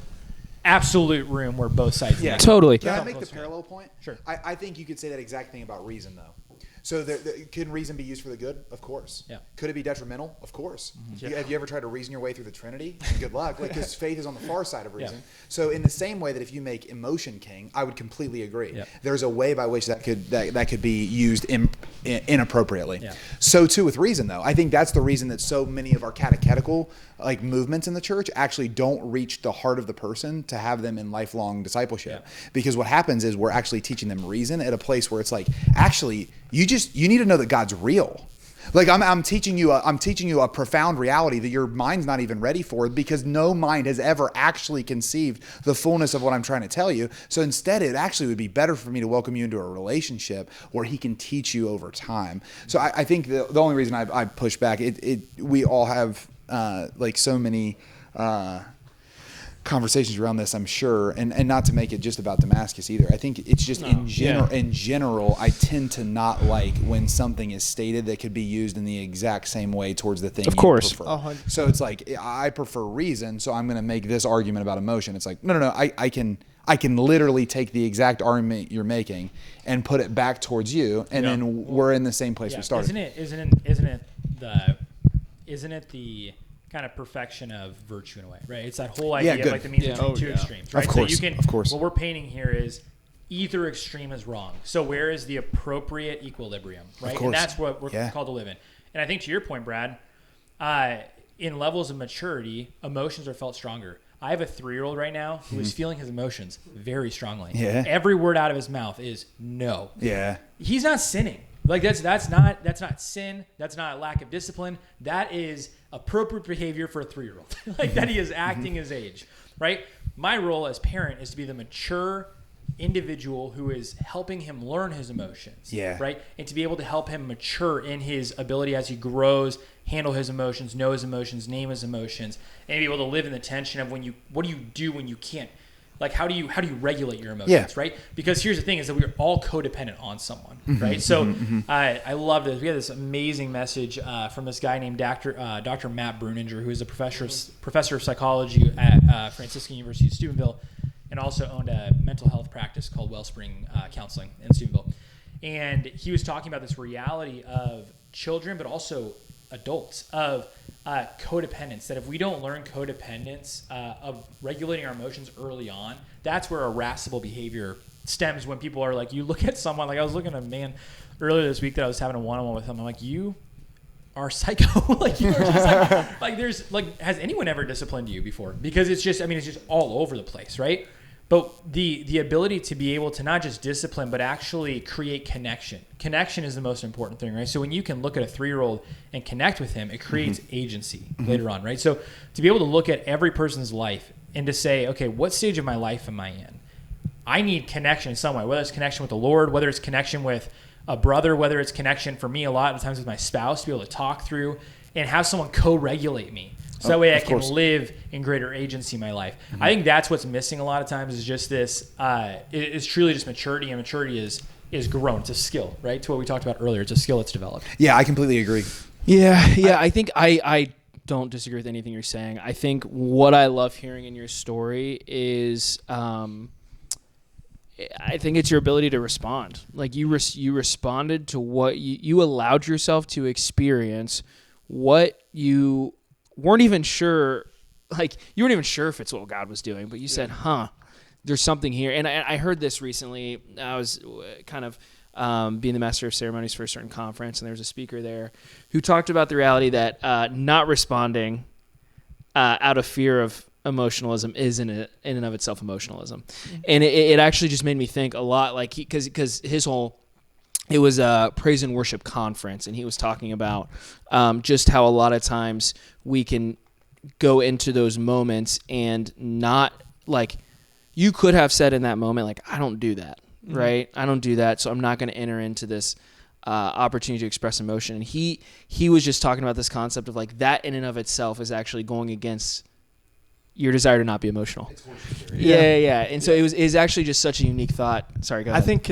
absolute room where both sides. Yeah. Totally. Can I make the parallel point? Sure. I think you could say that exact thing about reason, though. So can reason be used for the good? Of course. Yeah. Could it be detrimental? Of course. Yeah. Have you ever tried to reason your way through the Trinity? Good luck. Because faith is on the far side of reason. Yeah. So in the same way that if you make emotion king, I would completely agree. Yeah. There's a way by which that could be used inappropriately. Yeah. So too with reason, though. I think that's the reason that so many of our catechetical movements in the church actually don't reach the heart of the person to have them in lifelong discipleship. Yeah. Because what happens is we're actually teaching them reason at a place where it's like, actually, you need to know that God's real. Like I'm teaching you a profound reality that your mind's not even ready for, because no mind has ever actually conceived the fullness of what I'm trying to tell you. So instead, it actually would be better for me to welcome you into a relationship where he can teach you over time. So I think the only reason I push back, we all have so many conversations around this, I'm sure, and not to make it just about Damascus either. I think it's just in general, I tend to not like when something is stated that could be used in the exact same way towards the thing. Of course. You prefer. So it's like, I prefer reason, so I'm going to make this argument about emotion. It's like, no, I can literally take the exact argument you're making and put it back towards you, and then we're in the same place we started. Isn't it the kind of perfection of virtue in a way, right? It's that whole idea of like the means between two extremes, right? Of course, so of course. What we're painting here is either extreme is wrong. So where is the appropriate equilibrium, right? And that's what we're called to live in. And I think to your point, Brad, in levels of maturity, emotions are felt stronger. I have a 3-year-old right now who is feeling his emotions very strongly. Yeah. Every word out of his mouth is no. Yeah. He's not sinning. Like that's not sin. That's not a lack of discipline. That is appropriate behavior for a 3-year-old. Like that he is acting his age, right? My role as parent is to be the mature individual who is helping him learn his emotions. Yeah. Right. And to be able to help him mature in his ability as he grows, handle his emotions, know his emotions, name his emotions, and be able to live in the tension of what do you do when you can't. Like how do you regulate your emotions, right? Because here's the thing is that we're all codependent on someone, right? So I love this. We had this amazing message from this guy named Dr. Matt Bruninger, who is a professor of psychology at Franciscan University of Steubenville, and also owned a mental health practice called Wellspring Counseling in Steubenville. And he was talking about this reality of children, but also adults, of codependence, that if we don't learn codependence of regulating our emotions early on, that's where irascible behavior stems. When people are like, you look at someone, like I was looking at a man earlier this week that I was having a one-on-one with him. I'm like, you are psycho. Like you are just like there's like, has anyone ever disciplined you before? Because it's just all over the place, right? But the ability to be able to not just discipline, but actually create connection. Connection is the most important thing, right? So when you can look at a 3-year-old and connect with him, it creates agency later on, right? So to be able to look at every person's life and to say, okay, what stage of my life am I in? I need connection in some way, whether it's connection with the Lord, whether it's connection with a brother, whether it's connection for me a lot of times with my spouse, to be able to talk through and have someone co-regulate me. So that way I can live in greater agency in my life. I think that's what's missing a lot of times is just this, it's truly just maturity, and maturity is grown. It's a skill, right? To what we talked about earlier. It's a skill that's developed. Yeah, I completely agree. Yeah. I think I don't disagree with anything you're saying. I think what I love hearing in your story is, I think it's your ability to respond. Like you responded to what you allowed yourself to experience what you weren't even sure, like you weren't even sure if it's what God was doing, but you said, there's something here. And I heard this recently. I was kind of being the master of ceremonies for a certain conference, and there was a speaker there who talked about the reality that not responding out of fear of emotionalism is in and of itself emotionalism. And it actually just made me think a lot, like because his whole, it was a praise and worship conference, and he was talking about just how a lot of times we can go into those moments and not, like, you could have said in that moment, like, I don't do that, right? I don't do that, so I'm not going to enter into this opportunity to express emotion. And he was just talking about this concept of, like, that in and of itself is actually going against your desire to not be emotional. Yeah. And so it was actually just such a unique thought. Sorry, go ahead. I think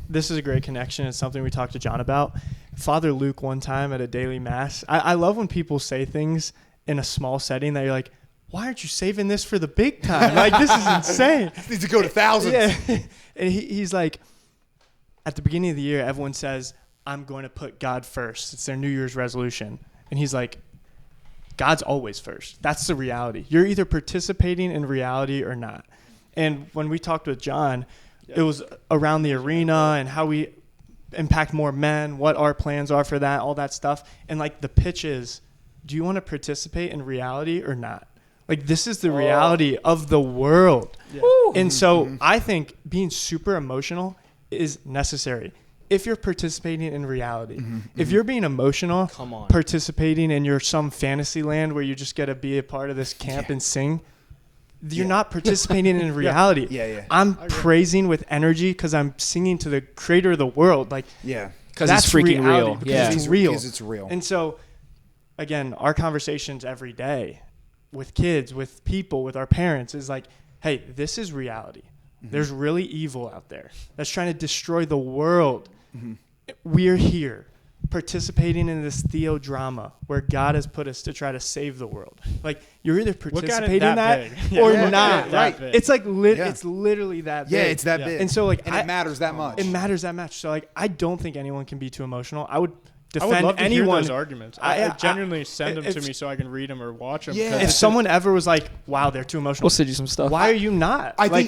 this is a great connection. It's something we talked to John about. Father Luke one time at a daily mass. I love when people say things in a small setting that you're like, why aren't you saving this for the big time? Like, this is insane. It needs to go to thousands. Yeah. And he's like, at the beginning of the year, everyone says, I'm going to put God first. It's their New Year's resolution. And he's like, God's always first. That's the reality. You're either participating in reality or not. And when we talked with John, it was around the arena and how we impact more men, what our plans are for that, all that stuff. And like the pitch is, do you want to participate in reality or not? Like this is the reality of the world. Yeah. And so I think being super emotional is necessary. If you're participating in reality, if you're being emotional, participating in your some fantasy land where you just get to be a part of this camp and sing, you're not participating in reality. I'm praising with energy because I'm singing to the creator of the world. Like, because it's freaking real. It's real. Because it's real. And so, again, our conversations every day with kids, with people, with our parents is like, hey, this is reality. There's really evil out there that's trying to destroy the world. We're here participating in this Theodrama where God has put us to try to save the world. Like you're either participating in that or not. Right? It's like it's literally that big. Yeah, it's that big. And so like it matters that much. It matters that much. So like I don't think anyone can be too emotional. I would defend I would love to anyone. hear those arguments. I genuinely send them to me so I can read them or watch them. Yeah. If someone ever was like, "Wow, they're too emotional," we'll send you some stuff. Why are you not? I think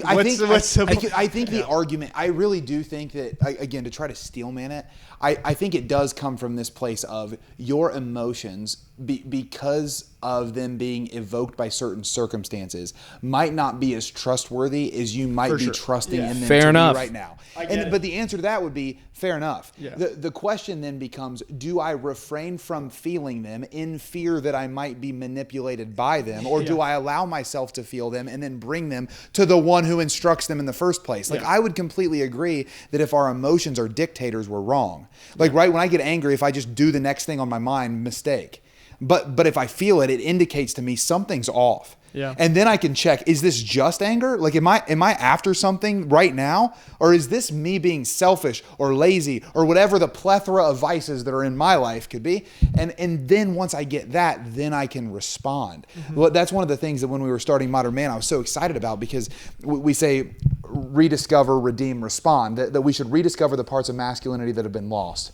the argument. I really do think that again to try to steelman it. I think it does come from this place of your emotions because of them being evoked by certain circumstances might not be as trustworthy as you might be trusting in them fair enough. Right now. But the answer to that would be fair enough. Yeah. The question then becomes, do I refrain from feeling them in fear that I might be manipulated by them, or do I allow myself to feel them and then bring them to the one who instructs them in the first place? Like I would completely agree that if our emotions are dictators, we're wrong. Like right when I get angry, if I just do the next thing on my mind, mistake. But if I feel it, it indicates to me something's off. Yeah. And then I can check, is this just anger? Like, am I after something right now? Or is this me being selfish or lazy or whatever the plethora of vices that are in my life could be? And then once I get that, then I can respond. Well, that's one of the things that when we were starting Modern Man, I was so excited about, because we say rediscover, redeem, respond, that we should rediscover the parts of masculinity that have been lost.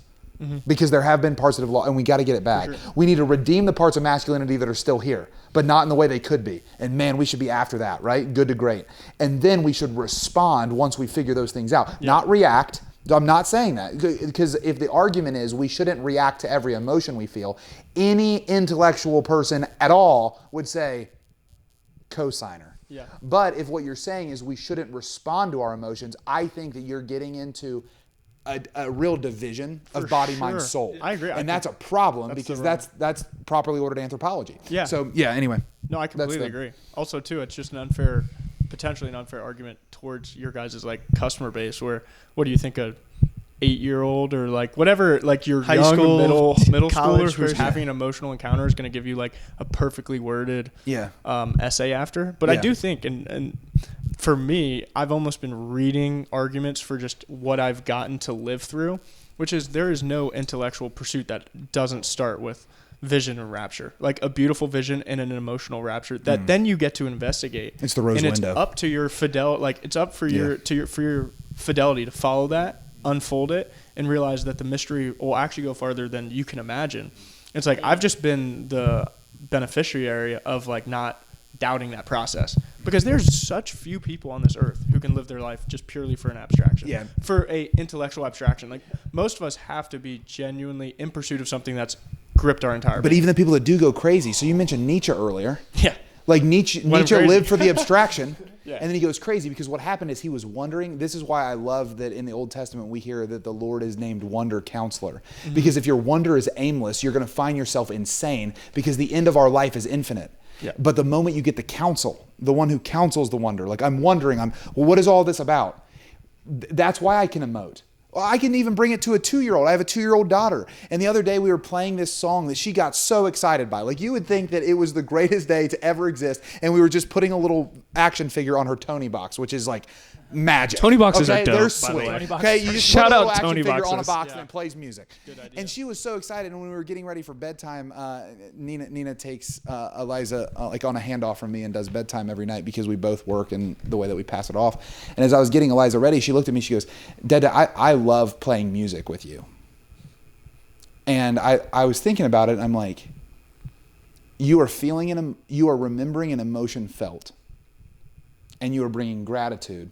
Because there have been parts that have lost, and we got to get it back. Sure. We need to redeem the parts of masculinity that are still here, but not in the way they could be. And man, we should be after that, right? Good to great. And then we should respond once we figure those things out, not react. I'm not saying that, because if the argument is we shouldn't react to every emotion we feel, any intellectual person at all would say cosigner. Yeah. But if what you're saying is we shouldn't respond to our emotions, I think that you're getting into a real division of body, mind, soul. I agree. And that's a problem, because that's properly ordered anthropology. Yeah. So anyway. No, I completely agree. Also too, it's just potentially an unfair argument towards your guys' like customer base, where what do you think a 8-year-old or like whatever, like your high young school, middle schooler who's person having an emotional encounter is going to give you like a perfectly worded essay after. But I do think, and for me, I've almost been reading arguments for just what I've gotten to live through, which is there is no intellectual pursuit that doesn't start with vision and rapture, like a beautiful vision and an emotional rapture that then you get to investigate. It's the rose window. And it's up to your it's up for your fidelity to follow that, unfold it, and realize that the mystery will actually go farther than you can imagine. It's like I've just been the beneficiary of like not doubting that process, because there's such few people on this earth who can live their life just purely for an abstraction, for a intellectual abstraction. Like most of us have to be genuinely in pursuit of something that's gripped our entire But even the people that do go crazy. So you mentioned Nietzsche earlier. Yeah. Like Nietzsche lived for the abstraction, and then he goes crazy because what happened is he was wondering. This is why I love that in the Old Testament we hear that the Lord is named Wonder Counselor. Because if your wonder is aimless, you're going to find yourself insane, because the end of our life is infinite. Yeah. But the moment you get the counsel, the one who counsels the wonder, like I'm wondering, what is all this about? That's why I can emote. I can even bring it to a 2-year-old. I have a 2-year-old daughter. And the other day we were playing this song that she got so excited by. Like you would think that it was the greatest day to ever exist. And we were just putting a little action figure on her Tony box, which is like magic. Tony boxes are dope, they're sweet. Okay, you just shout put a little out action Tony figure boxes on a box and it plays music. Good idea. And she was so excited. And when we were getting ready for bedtime, Nina takes Eliza like on a handoff from me and does bedtime every night, because we both work and the way that we pass it off. And as I was getting Eliza ready, she looked at me. She goes, "Dada, I love playing music with you." And I was thinking about it, and I'm like, you are remembering an emotion felt, and you are bringing gratitude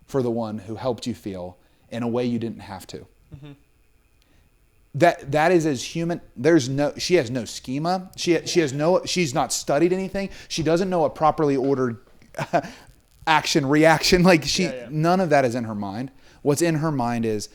for the one who helped you feel in a way you didn't have to. Mm-hmm. That is as human. She has no schema. She's not studied anything. She doesn't know a properly ordered action reaction. Like none of that is in her mind. What's in her mind is,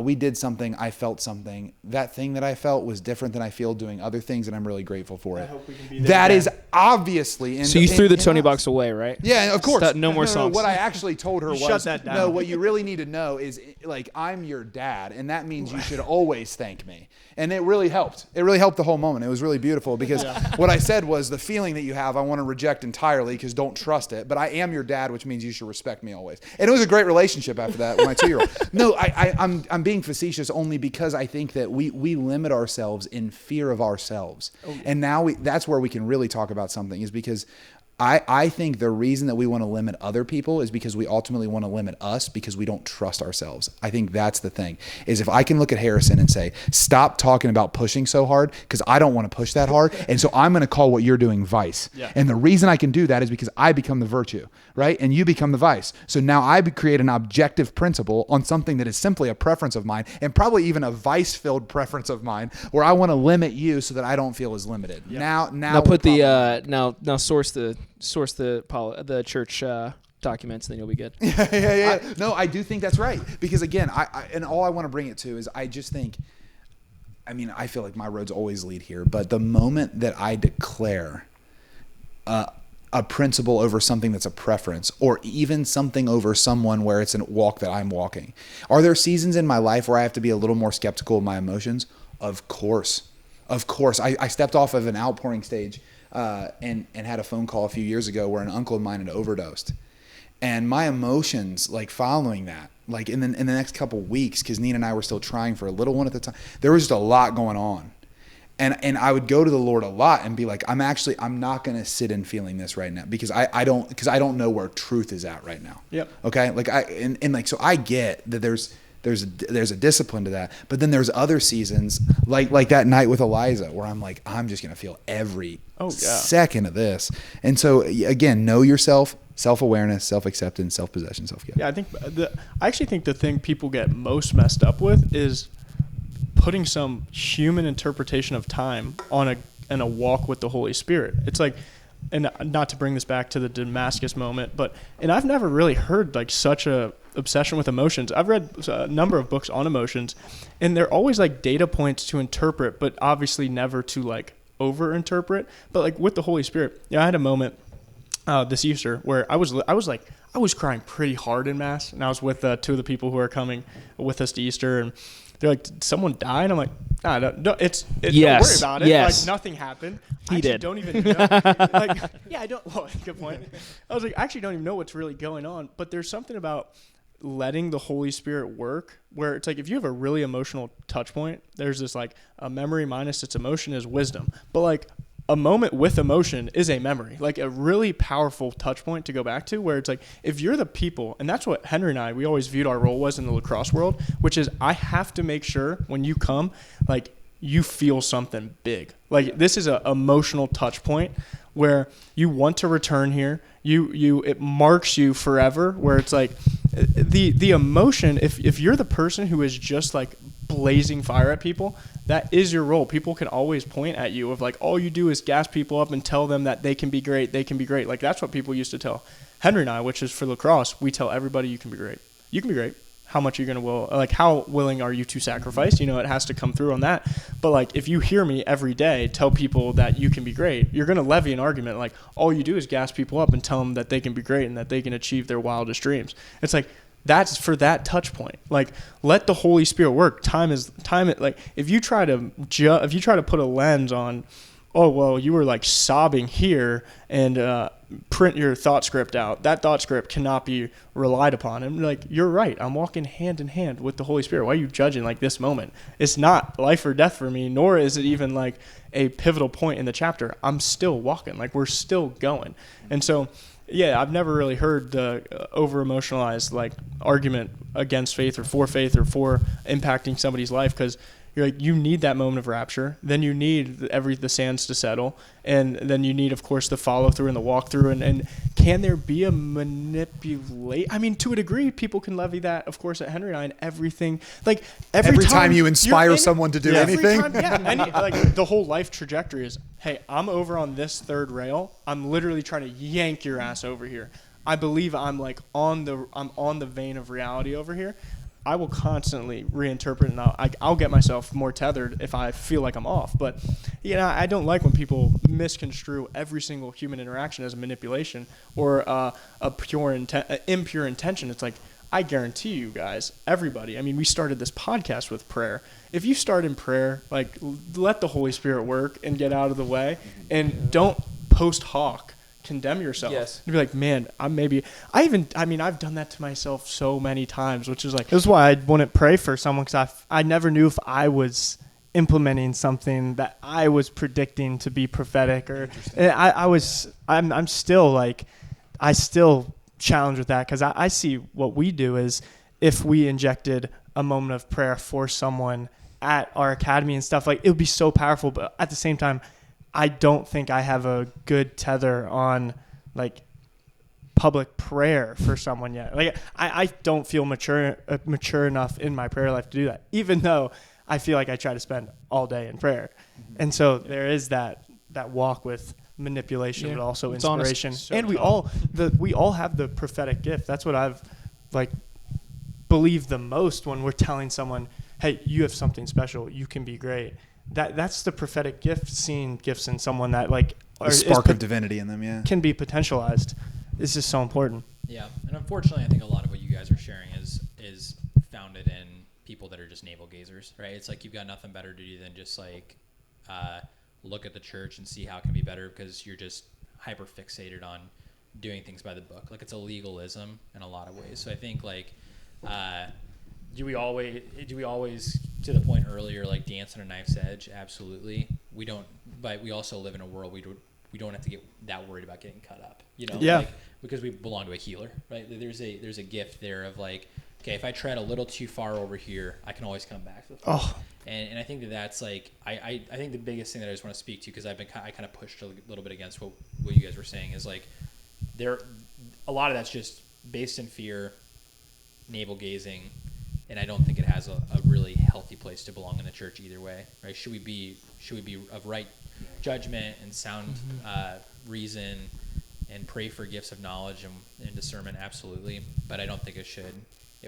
we did something, I felt something. That thing that I felt was different than I feel doing other things, and I'm really grateful for it. I hope we can be there. That is obviously... So you threw the Tony box away, right? Yeah, of course. No more songs. What I actually told her was... Shut that down. No, what you really need to know is, like, I'm your dad, and that means you should always thank me. And it really helped. It really helped the whole moment. It was really beautiful because what I said was, the feeling that you have, I want to reject entirely because don't trust it. But I am your dad, which means you should respect me always. And it was a great relationship after that with my 2-year-old. No, I'm being facetious only because I think that we limit ourselves in fear of ourselves. And now that's where we can really talk about something, is because I think the reason that we want to limit other people is because we ultimately want to limit us because we don't trust ourselves. I think that's the thing, is if I can look at Harrison and say, stop talking about pushing so hard because I don't want to push that hard. And so I'm going to call what you're doing vice. Yeah. And the reason I can do that is because I become the virtue, right? And you become the vice. So now I create an objective principle on something that is simply a preference of mine, and probably even a vice-filled preference of mine, where I want to limit you so that I don't feel as limited. Yeah. Now put the now source the church documents, and then you'll be good. Yeah. No, I do think that's right, because again, and all I want to bring it to is, I just think, I mean, I feel like my roads always lead here, but the moment that I declare a principle over something that's a preference, or even something over someone where it's a walk that I'm walking, are there seasons in my life where I have to be a little more skeptical of my emotions? Of course. I stepped off of an outpouring stage and had a phone call a few years ago where an uncle of mine had overdosed. And my emotions, like, following that, like in the next couple weeks, because Nina and I were still trying for a little one at the time, there was just a lot going on. And I would go to the Lord a lot and be like, I'm not going to sit in feeling this right now, because I don't know where truth is at right now. Yep. Okay. Like, so I get that there's a discipline to that, but then there's other seasons like that night with Eliza where I'm like, I'm just going to feel every second of this. And so again, know yourself, self-awareness, self-acceptance, self-possession, self-care. Yeah. I actually think the thing people get most messed up with is putting some human interpretation of time on a walk with the Holy Spirit. It's like, and not to bring this back to the Damascus moment, and I've never really heard like such a obsession with emotions. I've read a number of books on emotions, and they're always like data points to interpret, but obviously never to like over interpret. But like with the Holy Spirit, I had a moment this Easter where I was crying pretty hard in Mass, and I was with 2 of the people who are coming with us to Easter, and they're like, "Did someone die?" And I'm like, "No, don't worry about it. Yes. Like, nothing happened." He did. Don't even know. I don't. Well, good point. I was like, I actually don't even know what's really going on. But there's something about letting the Holy Spirit work, where it's like, if you have a really emotional touch point, there's this like a memory minus its emotion is wisdom. But like a moment with emotion is a memory, like a really powerful touch point to go back to, where it's like, if you're the people, and that's what Henry and we always viewed our role was in the lacrosse world, which is, I have to make sure when you come, like, you feel something big. Like, this is an emotional touch point where you want to return here. It marks you forever, where it's like the emotion, if you're the person who is just like blazing fire at people, that is your role. People can always point at you of like, all you do is gas people up and tell them that they can be great. Like, that's what people used to tell Henry and I, which is for lacrosse, we tell everybody you can be great. You can be great. How much are you going to how willing are you to sacrifice? It has to come through on that. But like, if you hear me every day tell people that you can be great, you're going to levy an argument. Like, all you do is gas people up and tell them that they can be great and that they can achieve their wildest dreams. It's like, that's for that touch point. Like, let the Holy Spirit work. Time. Like, if you try to put a lens on, oh, well, you were like sobbing here, and print your thought script out. That thought script cannot be relied upon. And like, you're right. I'm walking hand in hand with the Holy Spirit. Why are you judging like this moment? It's not life or death for me, nor is it even like a pivotal point in the chapter. I'm still walking. Like, we're still going. And so, yeah, I've never really heard the over-emotionalized like argument against faith or for impacting somebody's life, because You're like, you need that moment of rapture. Then you need the sands to settle. And then you need, of course, the follow through and the walkthrough. And can there be a manipulate? I mean, to a degree, people can levy that, of course, at Henry and I, and everything. Like every time you inspire someone to do anything. Like the whole life trajectory is, hey, I'm over on this third rail. I'm literally trying to yank your ass over here. I believe I'm like on the vein of reality over here. I will constantly reinterpret, and I'll get myself more tethered if I feel like I'm off. But I don't like when people misconstrue every single human interaction as a manipulation or a impure intention. It's like, I guarantee you guys, everybody. I mean, we started this podcast with prayer. If you start in prayer, like, let the Holy Spirit work and get out of the way, and don't post-hoc condemn yourself. Yes. And be like, man, I've done that to myself so many times, which is like, this is why I wouldn't pray for someone, because I never knew if I was implementing something that I was predicting to be prophetic, or I'm still challenged with that, because I see what we do is, if we injected a moment of prayer for someone at our academy and stuff, like, it would be so powerful. But at the same time, I don't think I have a good tether on like public prayer for someone yet. Like, I don't feel mature enough in my prayer life to do that, even though I feel like I try to spend all day in prayer. And so there is that walk with manipulation, but also it's inspiration. So and tough. we all have the prophetic gift. That's what I've like believed the most when we're telling someone, hey, you have something special, you can be great. That's the prophetic gift, seeing gifts in someone that like the spark of divinity in them, can be potentialized. It's just so important. Yeah, and unfortunately, I think a lot of what you guys are sharing is founded in people that are just navel gazers, right? It's like you've got nothing better to do than just like look at the church and see how it can be better, because you're just hyper fixated on doing things by the book. Like, it's a legalism in a lot of ways. So I think like do we always to the point earlier, like, dance on a knife's edge? Absolutely. We don't, but we also live in a world we don't have to get that worried about getting cut up, like, because we belong to a healer, right? There's a gift there of like, okay, if I tread a little too far over here, I can always come back to the floor. And I think that's like, I think the biggest thing that I just want to speak to, because I kind of pushed a little bit against what you guys were saying, is like, a lot of that's just based in fear, navel gazing, and I don't think it has a really healthy place to belong in the church either way, right? Should we be of right judgment and sound reason and pray for gifts of knowledge and discernment? Absolutely. But I don't think it should.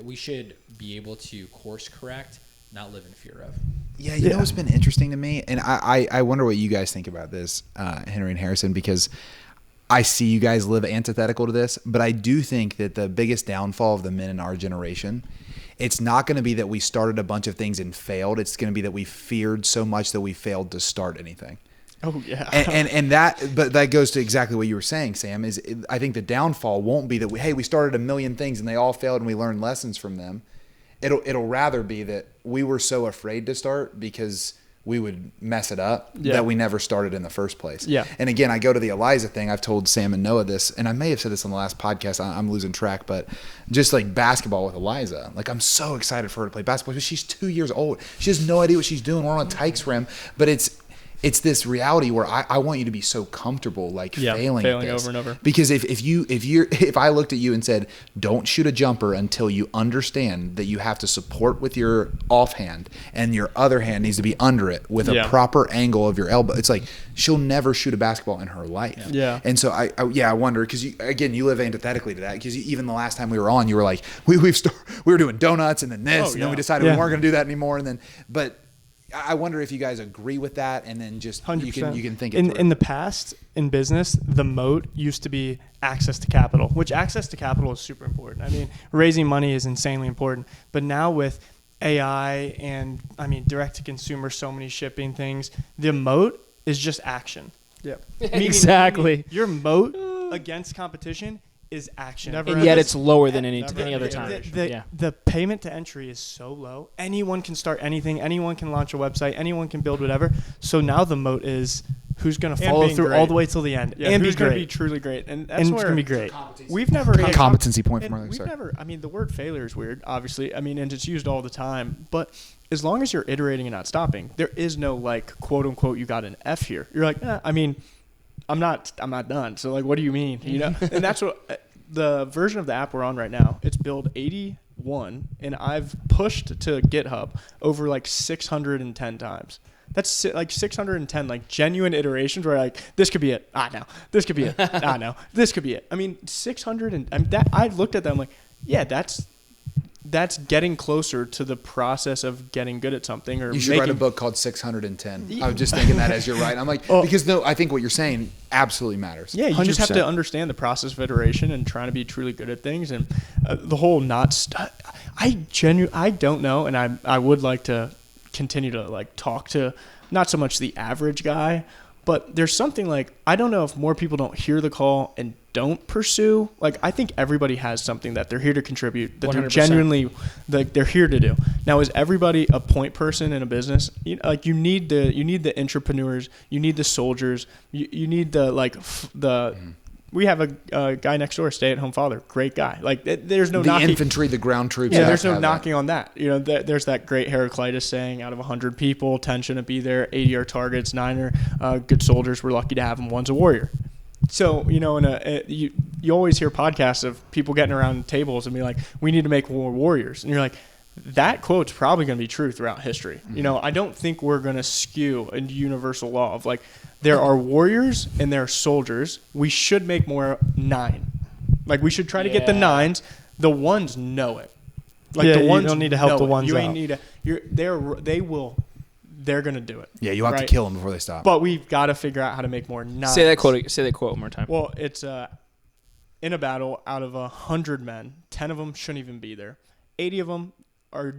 We should be able to course correct, not live in fear of. Yeah, you know what's been interesting to me, and I wonder what you guys think about this, Henry and Harrison, because I see you guys live antithetical to this, but I do think that the biggest downfall of the men in our generation, it's not going to be that we started a bunch of things and failed. It's going to be that we feared so much that we failed to start anything. Oh yeah. And that goes to exactly what you were saying, Sam, I think the downfall won't be that we started a million things and they all failed and we learned lessons from them. It'll rather be that we were so afraid to start because we would mess it up that we never started in the first place. Yeah. And again, I go to the Eliza thing. I've told Sam and Noah this, and I may have said this on the last podcast. I'm losing track, but just like basketball with Eliza, like, I'm so excited for her to play basketball because she's 2 years old. She has no idea what she's doing. We're on a Tykes rim, but it's this reality where I want you to be so comfortable, like failing at this. over and over. Because if I looked at you and said, don't shoot a jumper until you understand that you have to support with your offhand and your other hand needs to be under it with a proper angle of your elbow, it's like she'll never shoot a basketball in her life. Yeah. And so I wonder, because you live antithetically to that, because even the last time we were on, you were like, we were doing donuts and then this, and then we decided we weren't going to do that anymore, and then I wonder if you guys agree with that, and then just 100%. you can think it through. In the past, in business, the moat used to be access to capital, which access to capital is super important. I mean, raising money is insanely important. But now with AI and, direct to consumer, so many shipping things, the moat is just action. Yeah. Exactly. Your moat against competition is action. And yet it's lower than any other time. The payment to entry is so low. Anyone can start anything. Anyone can launch a website. Anyone can build whatever. So now the moat is who's going to And follow being through great. all the way till the end Yeah, and be who's going to great. be truly great. And that's And it's where going to be great. we've never Competency point from and earlier. we've Sorry. never. I mean, the word failure is weird, obviously. I mean, and it's used all the time. But as long as you're iterating and not stopping, there is no like quote unquote you got an F here. You're like, I mean, I'm not done. So like, what do you mean? You know, and that's what the version of the app we're on right now. It's build 81, and I've pushed to GitHub over like 610 times. That's like 610 like genuine iterations where like this could be it. No, this could be it. No, this could be it. I mean, 600 and that I looked at them like, yeah, that's getting closer to the process of getting good at something. Or You should write a book called 610. I was just thinking that as you're right. I'm like, because no, I think what you're saying absolutely matters. Yeah, you just have 100%. to understand the process of iteration and trying to be truly good at things. And the whole I don't know, and I would like to continue to like talk to not so much the average guy, but there's something like, I don't know if more people don't hear the call and don't pursue. Like, I think everybody has something that they're here to contribute, that 100%. they're genuinely, like, they're here to do. Now, is everybody a point person in a business? You know, like, you need the entrepreneurs, you need the soldiers, you need the, like, we have a guy next door, stay-at-home father, great guy. Like, there's no The knocking. infantry, the ground troops. Yeah, have there's to no have knocking on that. You know, there's that great Heraclitus saying, out of 100 people, 10 shouldn't be there, 80 are targets, 9 are good soldiers. We're lucky to have them. One's a warrior. So, you know, you always hear podcasts of people getting around tables and be like, we need to make more warriors. And you're like, that quote's probably going to be true throughout history. Mm-hmm. You know, I don't think we're going to skew a universal law of like, there are warriors and there are soldiers. We should make more 9. Like, we should try to get the 9s. The 1s know it. Like, Yeah, the you ones don't need to help know the it. ones You ain't out. need to. They're going to do it. Yeah, you have to right? kill them before they stop. But we've got to figure out how to make more 9s. Say that quote one more time. Well, it's in a battle, out of 100 men, 10 of them shouldn't even be there. 80 of them are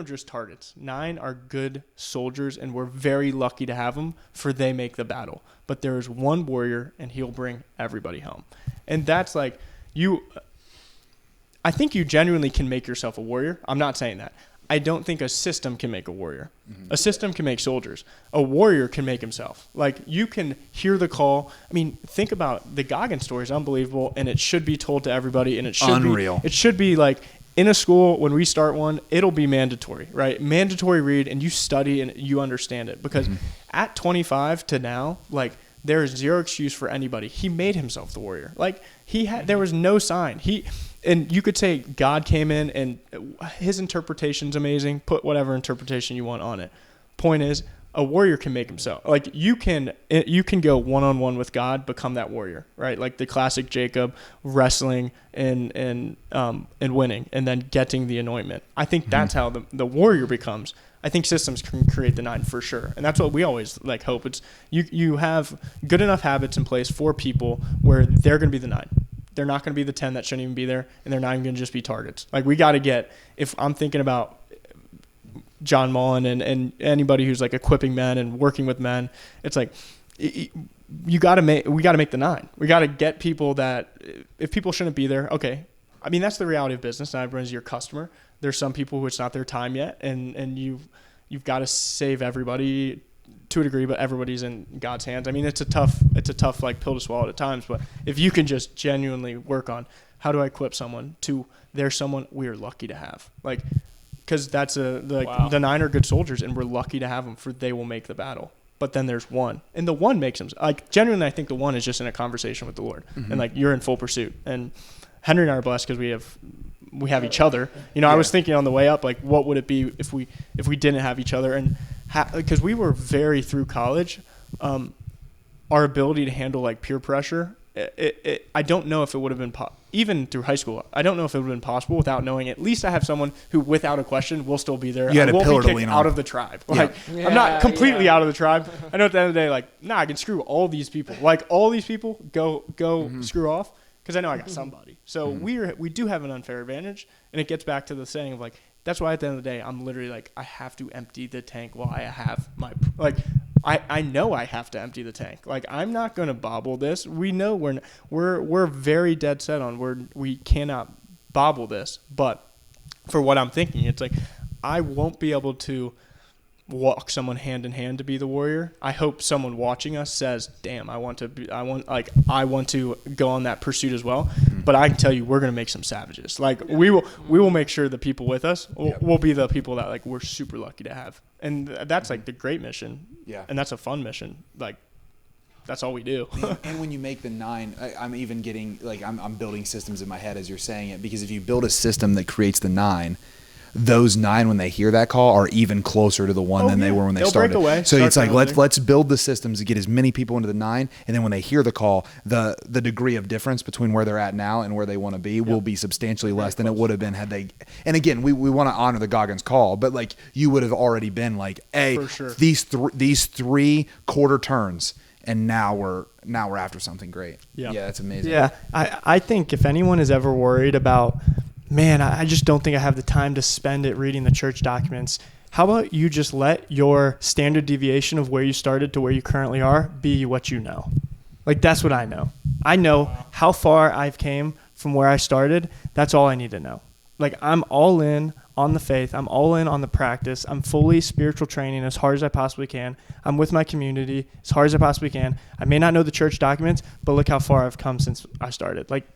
just targets. 9 are good soldiers, and we're very lucky to have them, for they make the battle. But there is one warrior, and he'll bring everybody home. And that's like, I think you genuinely can make yourself a warrior. I'm not saying that. I don't think a system can make a warrior. Mm-hmm. A system can make soldiers. A warrior can make himself. Like, you can hear the call. I mean, think about the Goggins story is unbelievable, and it should be told to everybody, and it should Unreal. It should be like, in a school, when we start one, it'll be mandatory, right? Mandatory read, and you study and you understand it. Because at 25 to now, like, there is zero excuse for anybody. He made himself the warrior. Like, there was no sign. And you could say God came in and his interpretation's amazing. Put whatever interpretation you want on it. Point is, a warrior can make himself. Like, you can go one-on-one with God, become that warrior, right? Like the classic Jacob wrestling and winning, and then getting the anointment. I think that's how the warrior becomes. I think systems can create the 9 for sure. And that's what we always like hope. It's you have good enough habits in place for people where they're going to be the 9. They're not going to be the 10 that shouldn't even be there, and they're not even going to just be targets. Like, we got to get, if I'm thinking about John Mullen and anybody who's like equipping men and working with men, it's like, we got to make the 9. We got to get people that, if people shouldn't be there, okay. I mean, that's the reality of business. Not everyone's your customer. There's some people who it's not their time yet, and you've got to save everybody to a degree, but everybody's in God's hands. I mean, it's a tough like pill to swallow at times, but if you can just genuinely work on, how do I equip someone to, there's someone we're lucky to have, like, because that's the 9 are good soldiers, and we're lucky to have them, for they will make the battle. But then there's 1, and the 1 makes them, like, genuinely, I think the 1 is just in a conversation with the Lord, and like, you're in full pursuit. And Henry and I are blessed because we have each other. You know, I was thinking on the way up, like, what would it be if we didn't have each other? And because we were very, through college, our ability to handle like peer pressure, I don't know if it would have been even through high school. I don't know if it would have been possible without knowing at least I have someone who, without a question, will still be there. You had a won't pillar be to lean on. out of the tribe. Like, I'm not completely out of the tribe. I know at the end of the day, like, I can screw all these people. Like, all these people go screw off, because I know I got somebody. So we do have an unfair advantage, and it gets back to the saying of like, that's why at the end of the day, I'm literally like, I have to empty the tank while I have my, like, I know I have to empty the tank. Like, I'm not going to bobble this. We know we're very dead set on we cannot bobble this. But for what I'm thinking, it's like, I won't be able to walk someone hand in hand to be the warrior. I hope someone watching us says, damn, I want to go on that pursuit as well. But I can tell you, we're going to make some savages. Like we will make sure the people with us will be the people that like we're super lucky to have. And that's like the great mission. Yeah. And that's a fun mission. Like that's all we do. And when you make the 9, I'm even getting like I'm building systems in my head as you're saying it, because if you build a system that creates the 9, those 9 when they hear that call are even closer to the 1 than they were when they started. Break away, so it's like building. let's build the systems to get as many people into the 9, and then when they hear the call, the degree of difference between where they're at now and where they want to be will be substantially less than it would have been had they. And again, we want to honor the Goggins call, but like you would have already been like, hey, For sure. these 3 quarter turns, and now we're after something great. Yeah. That's amazing. Yeah, I think if anyone is ever worried about, man, I just don't think I have the time to spend it reading the church documents, how about you just let your standard deviation of where you started to where you currently are be what you know? Like, that's what I know. I know how far I've came from where I started. That's all I need to know. Like, I'm all in on the faith. I'm all in on the practice. I'm fully spiritual training as hard as I possibly can. I'm with my community as hard as I possibly can. I may not know the church documents, but look how far I've come since I started. Like,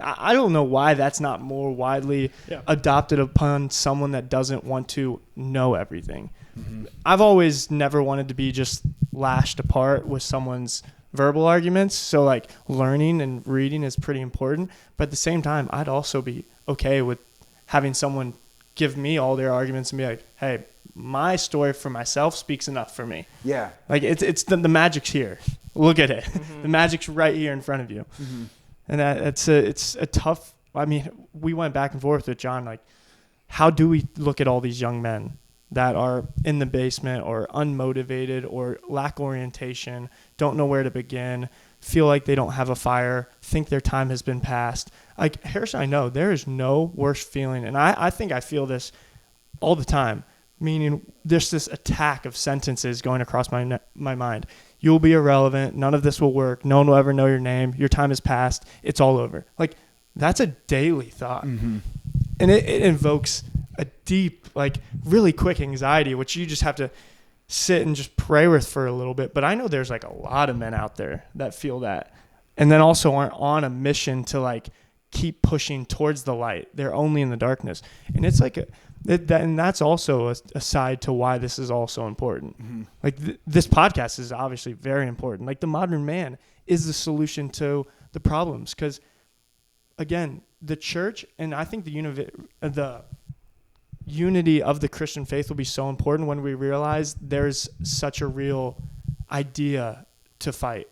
I don't know why that's not more widely adopted upon someone that doesn't want to know everything. Mm-hmm. I've always never wanted to be just lashed apart with someone's verbal arguments. So like learning and reading is pretty important. But at the same time, I'd also be okay with having someone give me all their arguments and be like, hey, my story for myself speaks enough for me. Yeah. Like it's the magic's here. Look at it. Mm-hmm. The magic's right here in front of you. Mm-hmm. And it's a tough, I mean, we went back and forth with John, like, how do we look at all these young men that are in the basement or unmotivated or lack orientation, don't know where to begin, feel like they don't have a fire, think their time has been passed. Like, Harrison, I know there is no worse feeling. And I think I feel this all the time, meaning there's this attack of sentences going across my mind. You'll be irrelevant. None of this will work. No one will ever know your name. Your time has passed. It's all over. Like, that's a daily thought. Mm-hmm. And it invokes a deep, like, really quick anxiety, which you just have to sit and just pray with for a little bit. But I know there's, like, a lot of men out there that feel that. And then also aren't on a mission to, like, keep pushing towards the light. They're only in the darkness. And it's like and that's also a side to why this is also important. Mm-hmm. Like this podcast is obviously very important. Like the modern man is the solution to the problems. Because again, the church, and I think the unity of the Christian faith will be so important when we realize there's such a real idea to fight.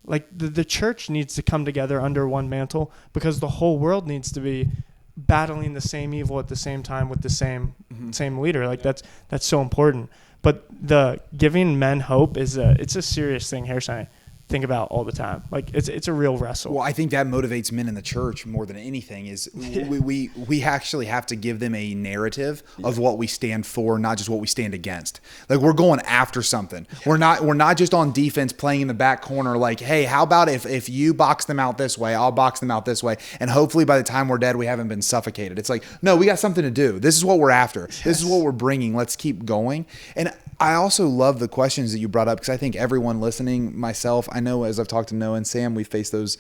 Like the church needs to come together under one mantle because the whole world needs to be battling the same evil at the same time with the same leader. Like that's so important. But the giving men hope it's a serious thing, Harrison. Think about all the time. Like it's a real wrestle. Well, I think that motivates men in the church more than anything is we actually have to give them a narrative of what we stand for, not just what we stand against. Like we're going after something. We're not just on defense playing in the back corner like, hey, how about if you box them out this way, I'll box them out this way. And hopefully by the time we're dead, we haven't been suffocated. It's like, no, we got something to do. This is what we're after. Yes. This is what we're bringing. Let's keep going. And I also love the questions that you brought up because I think everyone listening, myself, I know as I've talked to Noah and Sam, we face those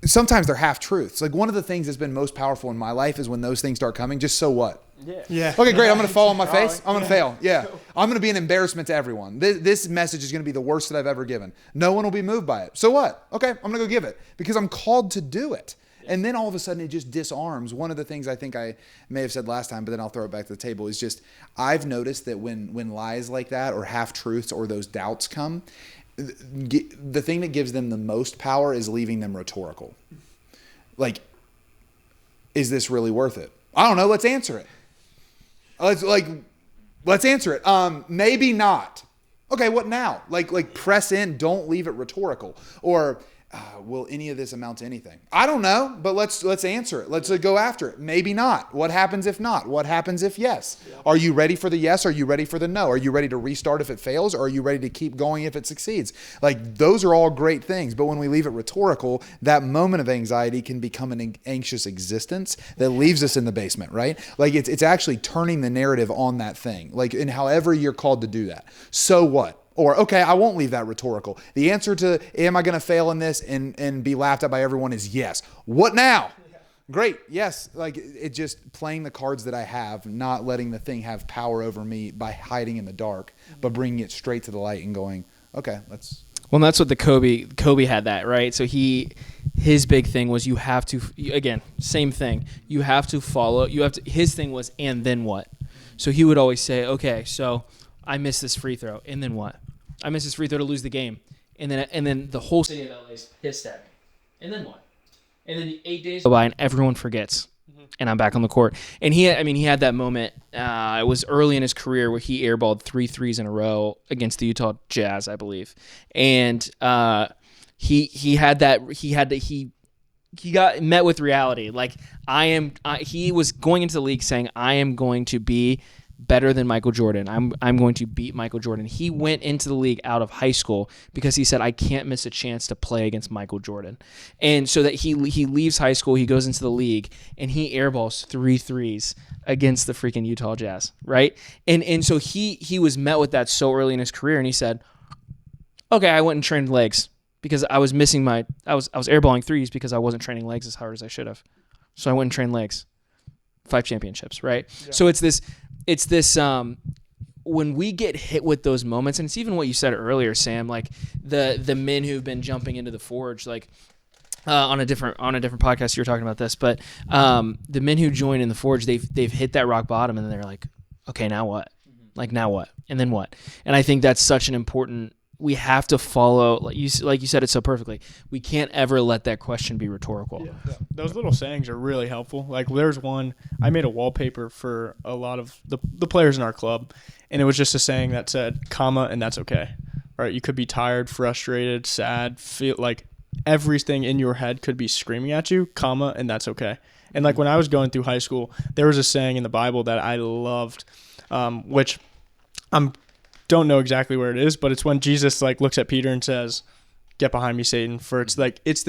sometimes they're half truths. Like one of the things that's been most powerful in my life is when those things start coming, just so what? Yeah. Okay, great. I'm going to fall on my face. I'm going to fail. Yeah. I'm going to be an embarrassment to everyone. This message is going to be the worst that I've ever given. No one will be moved by it. So what? Okay, I'm going to go give it because I'm called to do it. And then all of a sudden it just disarms. One of the things I think I may have said last time, but then I'll throw it back to the table, is just I've noticed that when lies like that or half-truths or those doubts come, the thing that gives them the most power is leaving them rhetorical. Like, is this really worth it? I don't know. Let's answer it. Let's answer it. Maybe not. Okay, what now? Like press in. Don't leave it rhetorical. Or will any of this amount to anything? I don't know, but let's answer it. Let's go after it. Maybe not. What happens if not? What happens if yes? Are you ready for the yes? Are you ready for the no? Are you ready to restart if it fails? Or are you ready to keep going if it succeeds? Like, those are all great things. But when we leave it rhetorical, that moment of anxiety can become an anxious existence that leaves us in the basement, right? Like, it's actually turning the narrative on that thing. Like, in however you're called to do that. So what? Or, okay, I won't leave that rhetorical. The answer to, am I going to fail in this and be laughed at by everyone, is yes. What now? Great. Yes. Like, it just playing the cards that I have, not letting the thing have power over me by hiding in the dark, but bringing it straight to the light and going, okay, let's. Well, that's what the Kobe had that, right? So his big thing was you have to, again, same thing. You have to follow, his thing was, and then what? So he would always say, okay, so I missed this free throw, and then what? I missed this free throw to lose the game. And then the whole city of LA is pissed at me. And then what? And then 8 days go by and everyone forgets. And I'm back on the court. And he had that moment. It was early in his career where he airballed 3 threes in a row against the Utah Jazz, I believe. And he got met with reality. Like, he was going into the league saying, I am going to be better than Michael Jordan. I'm going to beat Michael Jordan. He went into the league out of high school because he said, I can't miss a chance to play against Michael Jordan. And so that he leaves high school, he goes into the league, and he airballs 3 threes against the freaking Utah Jazz, right? And so he was met with that so early in his career, and he said, okay, I went and trained legs because I was missing I was airballing threes because I wasn't training legs as hard as I should have. So I went and trained legs. 5 championships, right? Yeah. So it's this when we get hit with those moments, and it's even what you said earlier, Sam, like the men who've been jumping into the forge, like on a different podcast you were talking about this, but the men who join in the forge, they've hit that rock bottom, and then they're like, okay, now what? Like, now what? And then what? And I think that's such an important. We have to follow, like you said it so perfectly. We can't ever let that question be rhetorical. Yeah. Those little sayings are really helpful. Like, there's one, I made a wallpaper for a lot of the players in our club, and it was just a saying that said, comma, and that's okay. Right? You could be tired, frustrated, sad, feel like everything in your head could be screaming at you, comma, and that's okay. And like when I was going through high school, there was a saying in the Bible that I loved, which don't know exactly where it is, but it's when Jesus like looks at Peter and says, get behind me, Satan, for it's like, it's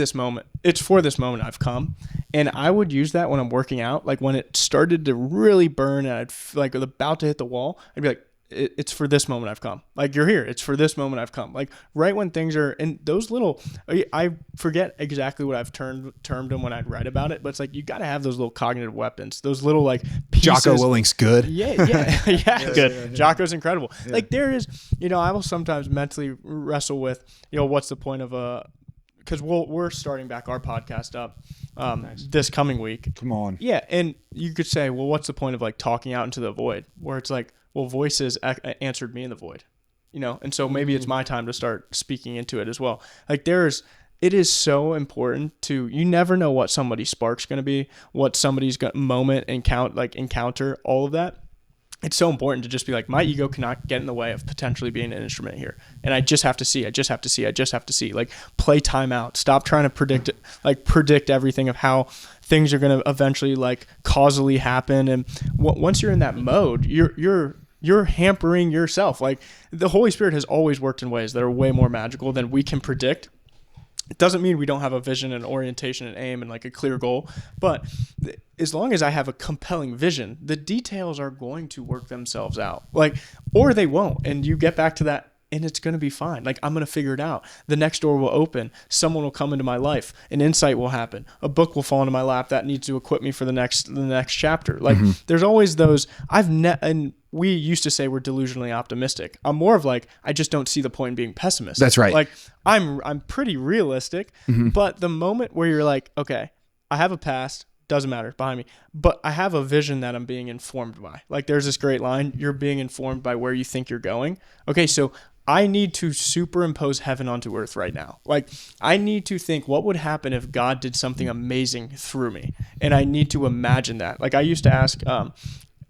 for this moment I've come. And I would use that when I'm working out. Like when it started to really burn and I'd like about to hit the wall, I'd be like, it's for this moment I've come. Like, you're here. It's for this moment I've come. Like, right when things are, and those little, I forget exactly what I've termed them when I'd write about it, but it's like, you got to have those little cognitive weapons, those little like pieces. Jocko Willink's good. Yeah, good. Yeah. Jocko's incredible. Yeah. Like, there is, I will sometimes mentally wrestle with, what's the point of because we're starting back our podcast up this coming week. Come on. Yeah, and you could say, well, what's the point of like talking out into the void, where it's like, well, voices answered me in the void, and so maybe it's my time to start speaking into it as well. Like, it is so important you never know what somebody's spark's going to be, what somebody's moment encounter, all of that. It's so important to just be like, my ego cannot get in the way of potentially being an instrument here. And I just have to see. Like, play time out. Stop trying to predict everything of how things are going to eventually like causally happen. And once you're in that mode, you're hampering yourself. Like, the Holy Spirit has always worked in ways that are way more magical than we can predict. It doesn't mean we don't have a vision and orientation and aim and like a clear goal, but as long as I have a compelling vision, the details are going to work themselves out, like, or they won't. And you get back to that and it's going to be fine. Like, I'm going to figure it out. The next door will open. Someone will come into my life. An insight will happen. A book will fall into my lap that needs to equip me for the next chapter. Like, there's always those. And we used to say we're delusionally optimistic. I'm more of like, I just don't see the point in being pessimistic. That's right. Like, I'm pretty realistic, but the moment where you're like, okay, I have a past, doesn't matter, behind me, but I have a vision that I'm being informed by. Like, there's this great line, you're being informed by where you think you're going. Okay, so I need to superimpose heaven onto earth right now. Like, I need to think, what would happen if God did something amazing through me? And I need to imagine that. Like, I used to ask,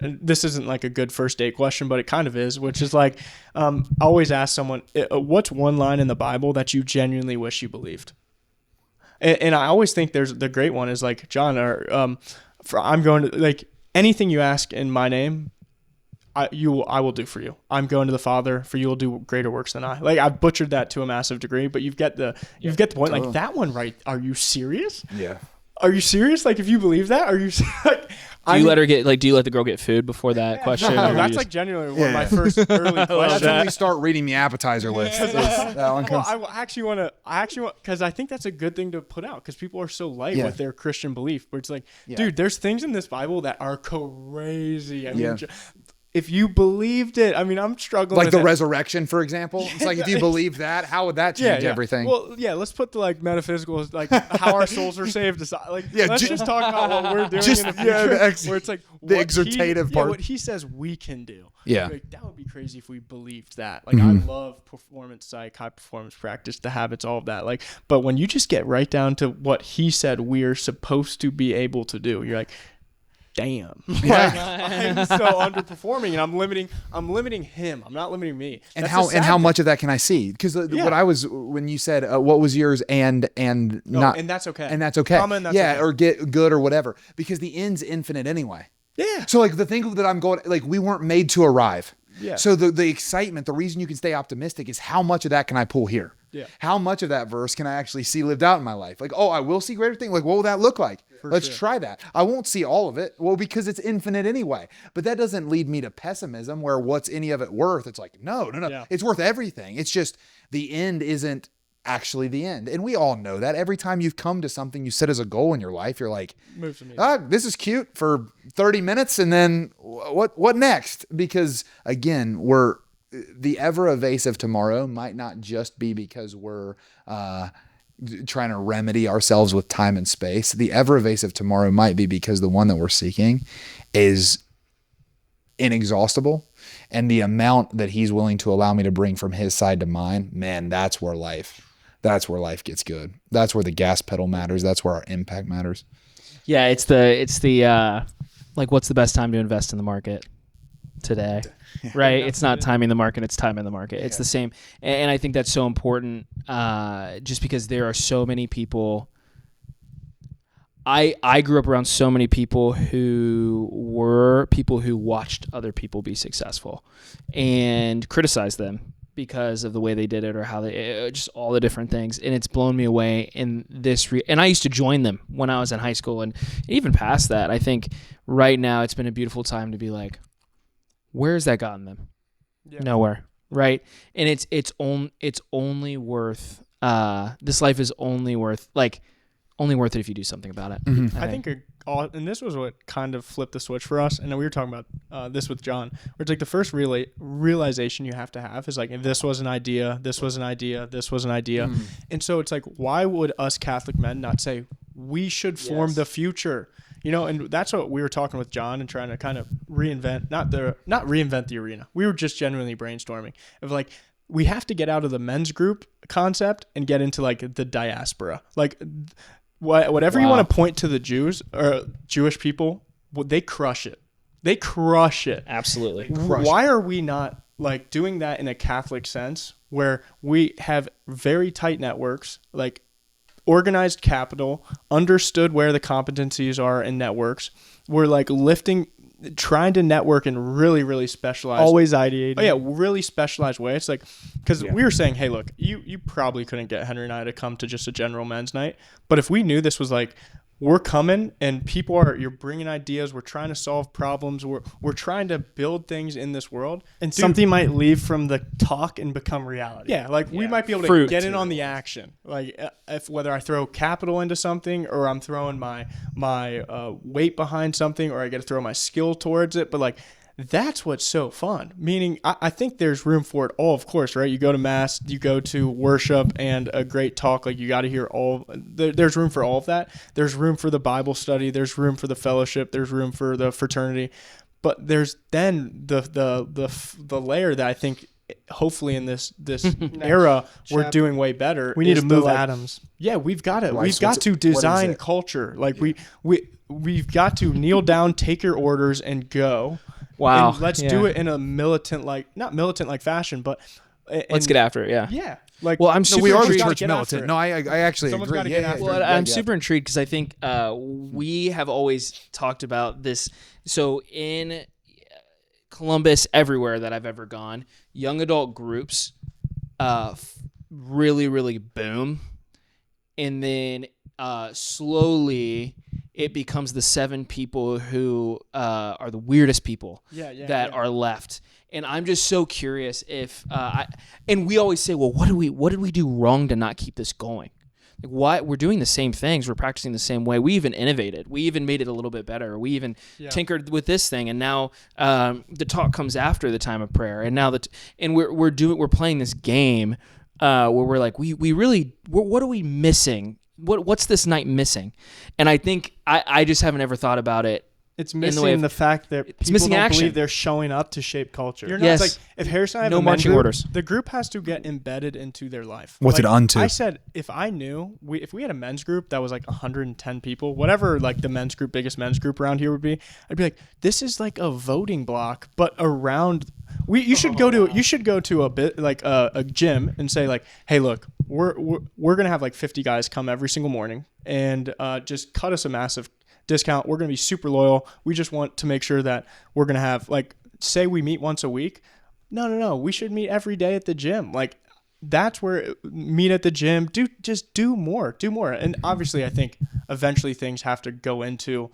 this isn't like a good first date question, but it kind of is, which is like, I always ask someone, what's one line in the Bible that you genuinely wish you believed? And I always think there's the great one is like John or I'm going to like anything you ask in my name, I will do for you. I'm going to the Father, for you will do greater works than I. Like I've butchered that to a massive degree, but you've got the point. Like that one, right? Are you serious? Yeah. Are you serious? Like if you believe that, are you like? Do you let her get do you let the girl get food before that question? No, or that's you like genuinely one of my first early That's questions. when we start reading the appetizer list. That one Well, comes. I actually want because I think that's a good thing to put out because people are so light with their Christian belief. Where it's like, dude, there's things in this Bible that are crazy. I mean, if you believed it, I mean, I'm struggling Like with the it. resurrection, for example. It's like if you believe that, how would that change everything? Well, let's put the like metaphysical, like how our souls are saved aside. Like, let's just talk about what we're doing in the future. Where it's like the what exhortative part. what he says we can do. Yeah. Like, that would be crazy if we believed that. Like, I love performance psych, high performance practice, the habits, all of that. Like, but when you just get right down to what he said we're supposed to be able to do, you're like, damn, like, I'm so underperforming, and I'm limiting him. I'm not limiting me. And That's how much of that can I see? Because what I was when you said what was yours and not, and that's okay. and that's okay. Comma, that's okay. Or get good or whatever. Because the end's infinite anyway. Yeah. So like the thing that I'm going, like we weren't made to arrive. Yeah. So the excitement, the reason you can stay optimistic is how much of that can I pull here? Yeah. How much of that verse can I actually see lived out in my life? Like, I will see greater things. Like, what will that look like? Let's try that. I won't see all of it. Well, because it's infinite anyway. But that doesn't lead me to pessimism where what's any of it worth? It's like, no. Yeah. It's worth everything. It's just the end isn't actually the end. And we all know that. Every time you've come to something you set as a goal in your life, you're like, this is cute for 30 minutes. And then what next? Because again, the ever evasive tomorrow might not just be because we're trying to remedy ourselves with time and space. The ever evasive tomorrow might be because the one that we're seeking is inexhaustible, and the amount that he's willing to allow me to bring from his side to mine, man, that's where life gets good. That's where the gas pedal matters. That's where our impact matters. Yeah, it's the like, what's the best time to invest in the market? Today, right? It's not timing the market, it's time in the market. It's the same. And I think that's so important just because there are so many people. I grew up around so many people who watched other people be successful and criticized them because of the way they did it or how they just all the different things. And it's blown me away in this. And I used to join them when I was in high school and even past that. I think right now it's been a beautiful time to be like, where's that gotten them? Yeah. Nowhere, right? And it's only worth this life is only worth it if you do something about it. Mm-hmm. I think and this was what kind of flipped the switch for us. And we were talking about this with John, where it's like the first realization you have to have is like, if this was an idea, this was an idea, this was an idea. And so it's like, why would us Catholic men not say we should form the future? You know, and that's what we were talking with John and trying to kind of reinvent, not reinvent the arena. We were just genuinely brainstorming of like, we have to get out of the men's group concept and get into like the diaspora. Like whatever you want to point to the Jews or Jewish people, they crush it. They crush it. Absolutely. Why are we not like doing that in a Catholic sense where we have very tight networks, like organized capital, understood where the competencies are in networks. We're like trying to network in really, really specialized. Always ideating. Oh yeah, really specialized way. It's like, because we were saying, hey, look, you probably couldn't get Henry and I to come to just a general men's night. But if we knew this was like, we're coming and you're bringing ideas. We're trying to solve problems. We're trying to build things in this world. And something might leave from the talk and become reality. Yeah, like we might be able to get in on the action. Like if whether I throw capital into something or I'm throwing my weight behind something or I get to throw my skill towards it. But like that's what's so fun. Meaning I think there's room for it all, of course, right? You go to mass, you go to worship and a great talk. Like you got to hear there's room for all of that. There's room for the Bible study. There's room for the fellowship. There's room for the fraternity. But there's then the layer that I think hopefully in this era we're doing way better. We need to move atoms. Yeah, we've got to design culture. Like we've got to kneel down, take your orders, and go. Wow. And let's do it in a not militant like fashion, but let's get after it. Yeah. Yeah. Like, Well, I'm No, super we are the intrigued. gotta church get after militant. it. No, I actually Someone's agree. gotta Yeah, get yeah, after yeah. Well, Yeah, I'm super intrigued because I think we have always talked about this. So in Columbus, everywhere that I've ever gone, young adult groups really, really boom. And then slowly it becomes the 7 people who are the weirdest people that are left. And I'm just so curious if and we always say, well, what did we do wrong to not keep this going? Like, why we're doing the same things, we're practicing the same way. We even innovated. We even made it a little bit better. We even tinkered with this thing, and now the talk comes after the time of prayer. And now we're playing this game where we're like, we really what are we missing? What's this night missing? And I think I just haven't ever thought about it. It's in the missing way of- the fact that people missing don't action. believe they're showing up to shape culture. You're not Yes. like if Harris and I have No a men's marching group, orders. the group has to get embedded into their life. What's it Like, unto? I said if I knew if we had a men's group that was like 110 people, whatever like the biggest men's group around here would be, I'd be like, this is like a voting block, but around. You should go to a bit like a gym and say like, hey, look, we're gonna have like 50 guys come every single morning and just cut us a massive discount. We're going to be super loyal. We just want to make sure that we're going to have like, say we meet once a week. No. We should meet every day at the gym. Like that's where meet at the gym. Do more. And obviously I think eventually things have to go into,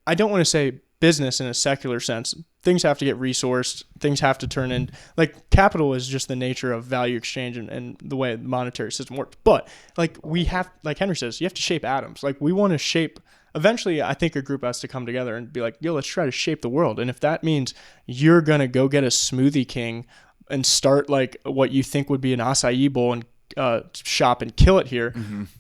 I don't want to say business in a secular sense. Things have to get resourced. Things have to turn in like capital is just the nature of value exchange and the way the monetary system works. But like we have, like Henry says, you have to shape atoms. Like we want to shape. Eventually, I think a group has to come together and be like, yo, let's try to shape the world. And if that means you're going to go get a Smoothie King and start like what you think would be an acai bowl and shop and kill it here,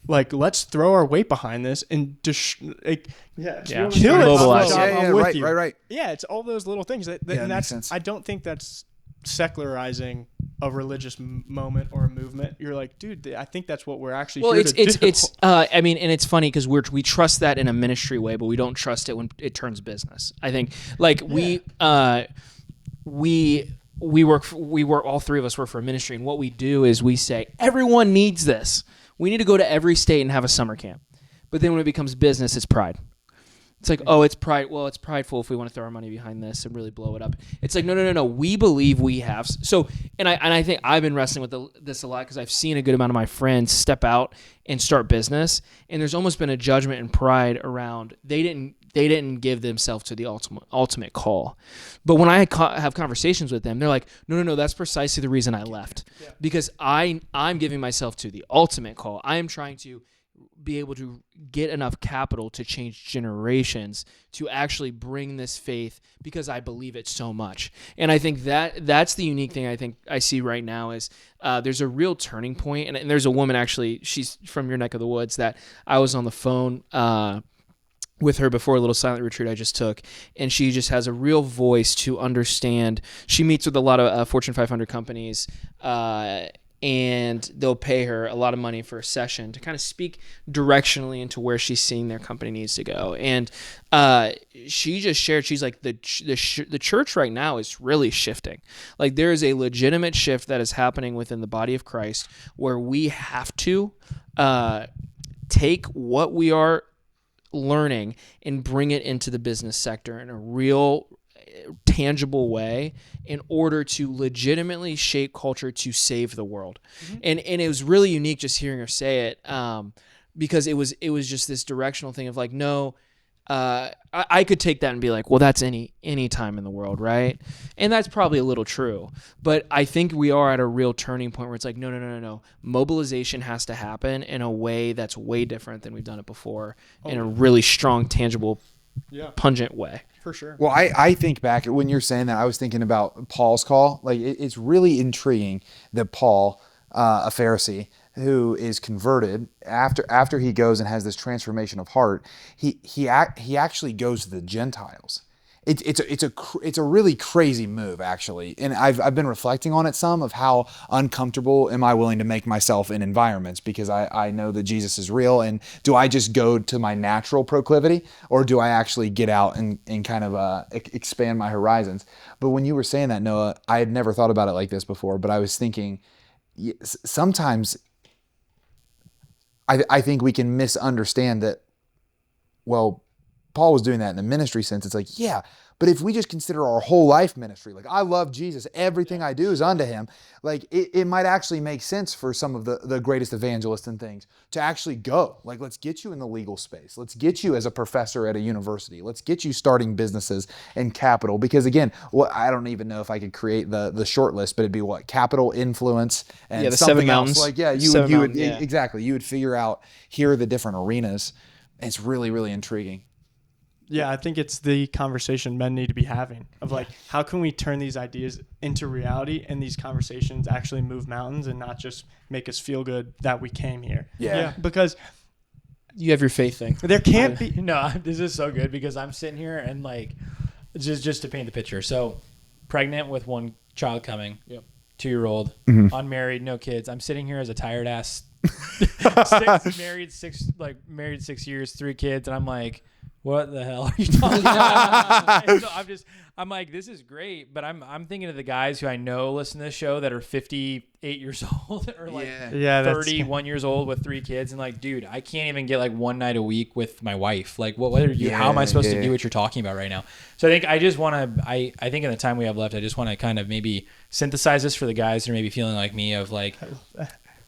like let's throw our weight behind this and just kill it. Mobilize. I'm with right, you. right. Yeah, it's all those little things. And makes that's, sense. I don't think that's secularizing a religious moment or a movement. You're like, dude, I think that's what we're actually here to do. I mean, and it's funny because we trust that in a ministry way, but we don't trust it when it turns business. I think like we work all 3 of us work for a ministry, and what we do is we say everyone needs this. We need to go to every state and have a summer camp. But then when it becomes business, it's pride. It's like, oh, it's pride. Well, it's prideful if we want to throw our money behind this and really blow it up. It's like, no. We believe we have. So, and I think I've been wrestling with this a lot because I've seen a good amount of my friends step out and start business, and there's almost been a judgment and pride around they didn't give themselves to the ultimate call. But when I have conversations with them, they're like, no, that's precisely the reason I left, because I'm giving myself to the ultimate call. I am trying to be able to get enough capital to change generations to actually bring this faith because I believe it so much. And I think that's the unique thing I think I see right now is there's a real turning point. And there's a woman, actually, she's from your neck of the woods, that I was on the phone with her before a little silent retreat I just took, and she just has a real voice to understand. She meets with a lot of Fortune 500 companies, and they'll pay her a lot of money for a session to kind of speak directionally into where she's seeing their company needs to go. And she just shared, she's like, the church right now is really shifting. Like there is a legitimate shift that is happening within the body of Christ where we have to take what we are learning and bring it into the business sector in a real tangible way in order to legitimately shape culture to save the world. And it was really unique just hearing her say it, because it was just this directional thing of like, no, I could take that and be like, well, that's any time in the world, right? And that's probably a little true. But I think we are at a real turning point where it's like, no. Mobilization has to happen in a way that's way different than we've done it before, in a really strong, tangible, pungent way. For sure. Well, I think back when you're saying that, I was thinking about Paul's call. Like it's really intriguing that Paul, a Pharisee who is converted after he goes and has this transformation of heart, he actually goes to the Gentiles. It's a really crazy move, actually, and I've been reflecting on it some of how uncomfortable am I willing to make myself in environments because I know that Jesus is real, and do I just go to my natural proclivity or do I actually get out and kind of expand my horizons? But when you were saying that, Noah, I had never thought about it like this before, but I was thinking, sometimes I think we can misunderstand that, well, Paul was doing that in the ministry sense. It's like, yeah, but if we just consider our whole life ministry, like I love Jesus, everything I do is unto him, like it might actually make sense for some of the greatest evangelists and things to actually go. Like, let's get you in the legal space. Let's get you as a professor at a university. Let's get you starting businesses in capital. Because again, I don't even know if I could create the short list, but it'd be what? Capital, influence, and the something 7 else. mountains. Like, yeah, you would exactly. You would figure out, here are the different arenas. It's really, really intriguing. Yeah, I think it's the conversation men need to be having of like, how can we turn these ideas into reality and these conversations actually move mountains and not just make us feel good that we came here. Yeah. Because You have your faith thing. there can't be. No, this is so good because I'm sitting here and like, just to paint the picture. So, pregnant with one child coming, 2-year-old, unmarried, no kids. I'm sitting here as a tired ass, married 6 years, 3 kids, and I'm like, what the hell are you talking about? And so I'm like, this is great, but I'm thinking of the guys who I know listen to this show that are 58 years old or like 31 years old with 3 kids, and like, dude, I can't even get like one night a week with my wife. Like, what are you? How am I supposed to do what you're talking about right now? So I think in the time we have left, I just want to kind of maybe synthesize this for the guys who are maybe feeling like me of like.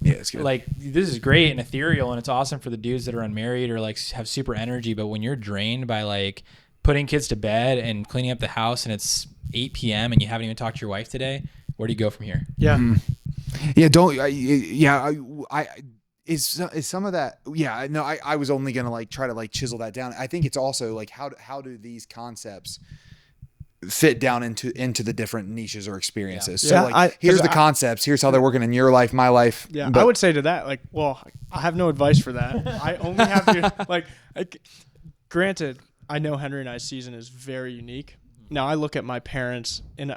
Yeah, it's good. Like, this is great and ethereal, and it's awesome for the dudes that are unmarried or like have super energy. But when you're drained by like putting kids to bed and cleaning up the house, and it's 8 p.m. and you haven't even talked to your wife today, where do you go from here? Yeah. Is some of that? Yeah, no. I was only gonna like try to like chisel that down. I think it's also like how do these concepts fit down into the different niches or experiences. So like, here's the concepts, here's how they're working in your life, my life. Yeah. But I would say to that, like, well, I have no advice for that. I only have to like, granted, I know Henry and I's season is very unique. Now I look at my parents and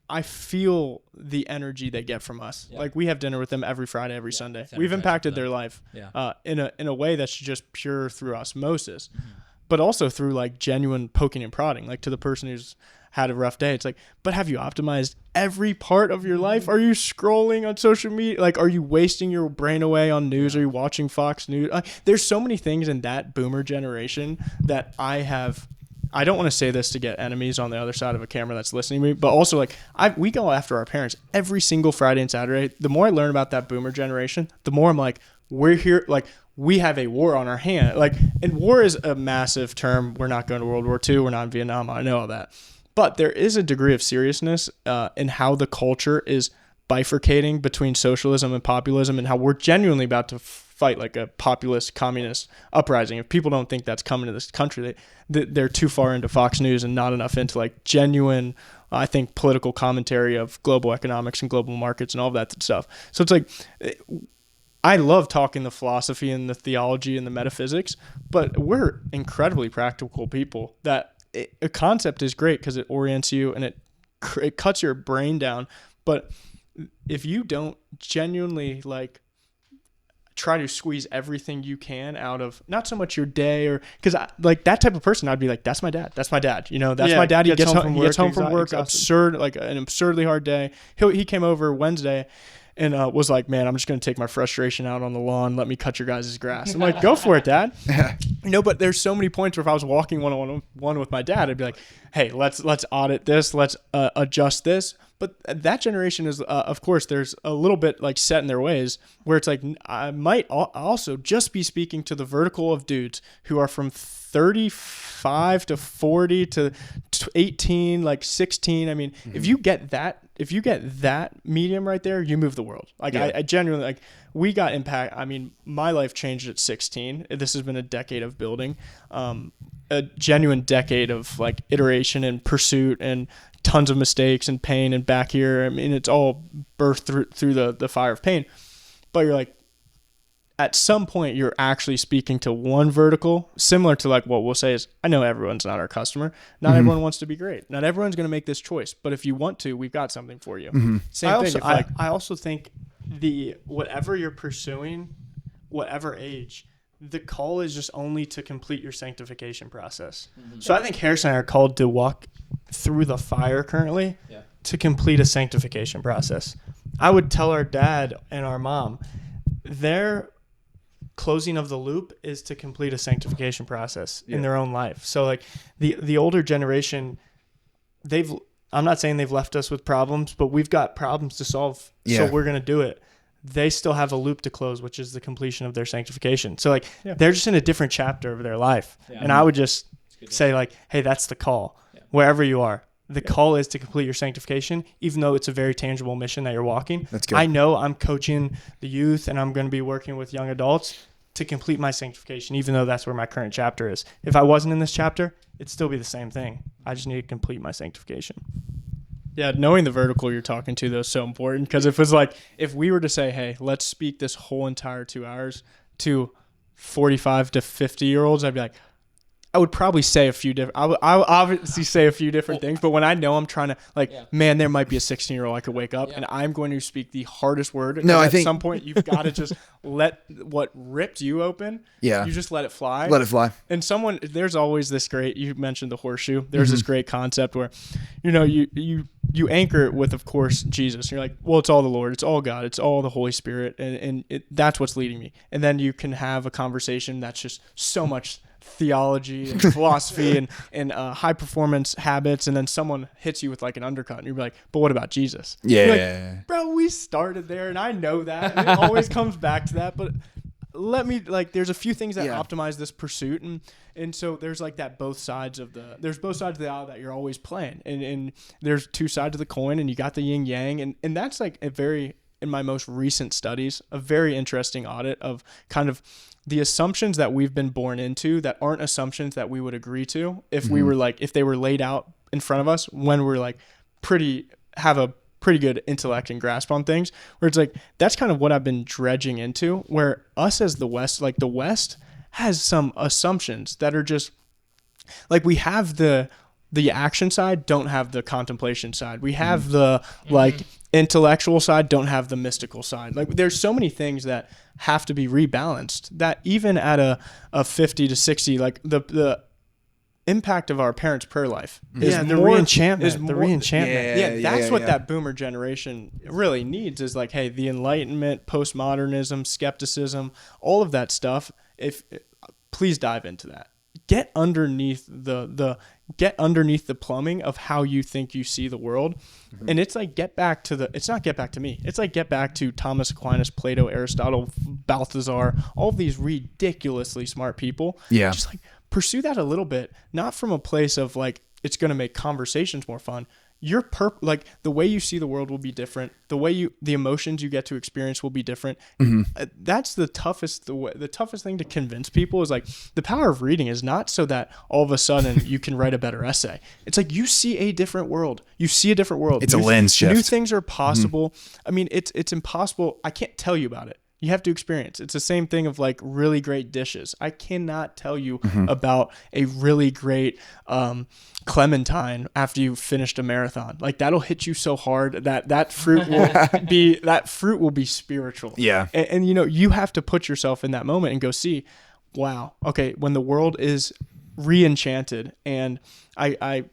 I feel the energy they get from us. Like, we have dinner with them every Friday, every Sunday. We've impacted their life in a way that's just pure through osmosis. But also through like genuine poking and prodding, like to the person who's had a rough day. It's like, but have you optimized every part of your life? Are you scrolling on social media? Like, are you wasting your brain away on news? Are you watching Fox News? There's so many things in that boomer generation that I don't want to say this to get enemies on the other side of a camera that's listening to me, but also like we go after our parents every single Friday and Saturday. The more I learn about that boomer generation, the more I'm like, we're here, like, we have a war on our hand. Like, and war is a massive term. We're not going to World War II. We're not in Vietnam. I know all that. But there is a degree of seriousness in how the culture is bifurcating between socialism and populism, and how we're genuinely about to fight like a populist communist uprising. If people don't think that's coming to this country, they're too far into Fox News and not enough into like genuine, I think, political commentary of global economics and global markets and all of that stuff. So it's like, I love talking the philosophy and the theology and the metaphysics, but we're incredibly practical people that a concept is great because it orients you and it cuts your brain down. But if you don't genuinely like try to squeeze everything you can out of not so much your day, or because like that type of person, I'd be like, that's my dad. That's my dad. You know, that's my dad. He gets home from work, like an absurdly hard day. He came over Wednesday and was like, man, I'm just going to take my frustration out on the lawn. Let me cut your guys' grass. I'm like, go for it, Dad. You know, but there's so many points where if I was walking one-on-one with my dad, I'd be like, hey, let's audit this. Let's adjust this. But that generation is, of course, there's a little bit like set in their ways where it's like, I might also just be speaking to the vertical of dudes who are from 35 to 40 to 18, like 16. I mean, if you get that medium right there, you move the world. Like I genuinely, like, we got impact. I mean, my life changed at 16. This has been a decade of building, a genuine decade of like iteration and pursuit and tons of mistakes and pain and back here. I mean, it's all birthed through the fire of pain. But you're like, at some point, you're actually speaking to one vertical, similar to like what we'll say is, I know everyone's not our customer. Not everyone wants to be great. Not everyone's going to make this choice. But if you want to, we've got something for you. Same thing. I also think whatever you're pursuing, whatever age, the call is just only to complete your sanctification process. So I think Harrison and I are called to walk through the fire currently to complete a sanctification process. I would tell our dad and our mom, their closing of the loop is to complete a sanctification process in their own life. So like the older generation, I'm not saying they've left us with problems, but we've got problems to solve. Yeah. So we're going to do it. They still have a loop to close, which is the completion of their sanctification. So like they're just in a different chapter of their life. Yeah. And I would just say like, hey, that's the call wherever you are. The call is to complete your sanctification, even though it's a very tangible mission that you're walking. That's good. I know I'm coaching the youth and I'm going to be working with young adults to complete my sanctification, even though that's where my current chapter is. If I wasn't in this chapter, it'd still be the same thing. I just need to complete my sanctification. Yeah, knowing the vertical you're talking to, though, is so important. Because if we were to say, hey, let's speak this whole entire 2 hours to 45 to 50-year-olds, I'd be like, I would probably say a few different. I would obviously say a few different things, but when I know I'm trying to man, there might be a 16-year-old I could wake up and I'm going to speak the hardest word. No, I at think some point you've got to just let what ripped you open. Yeah, you just let it fly. Let it fly. And there's always this great. You mentioned the horseshoe. There's this great concept where, you anchor it with, of course, Jesus. You're like, well, it's all the Lord, it's all God, it's all the Holy Spirit, and that's what's leading me. And then you can have a conversation that's just so much theology and philosophy and high performance habits, and then someone hits you with like an undercut and you're like, but what about Jesus? Yeah, like, bro, we started there and I know that, and it always comes back to that, but there's a few things that optimize this pursuit, and so there's like that both sides of the aisle that you're always playing, and there's two sides of the coin, and you got the yin yang, and that's like in my most recent studies, a very interesting audit of kind of the assumptions that we've been born into that aren't assumptions that we would agree to if we were if they were laid out in front of us when we're like have a pretty good intellect and grasp on things, where it's like, that's kind of what I've been dredging into, where us as the West, like the West has some assumptions that are just like, we have the action side, don't have the contemplation side. We have the intellectual side, don't have the mystical side. Like there's so many things that have to be rebalanced that even at a 50 to 60, like the impact of our parents' prayer life is the reenchantment. That's what that boomer generation really needs, is like, hey, the Enlightenment, postmodernism, skepticism, all of that stuff. Please dive into that. Get underneath the plumbing of how you think you see the world. And it's like, it's not get back to me. It's like, get back to Thomas Aquinas, Plato, Aristotle, Balthazar, all of these ridiculously smart people. Yeah. Just like pursue that a little bit, not from a place of like, it's going to make conversations more fun. Like the way you see the world will be different. The emotions you get to experience will be different. That's the toughest thing to convince people, is like, the power of reading is not so that all of a sudden you can write a better essay. It's like, you see a different world. It's a lens shift. New things are possible. I mean, it's impossible. I can't tell you about it. You have to experience. It's the same thing of like really great dishes. I cannot tell you about a really great clementine after you've finished a marathon. Like, that'll hit you so hard that fruit will be spiritual. Yeah. And you have to put yourself in that moment and go see, wow, okay, when the world is re-enchanted and I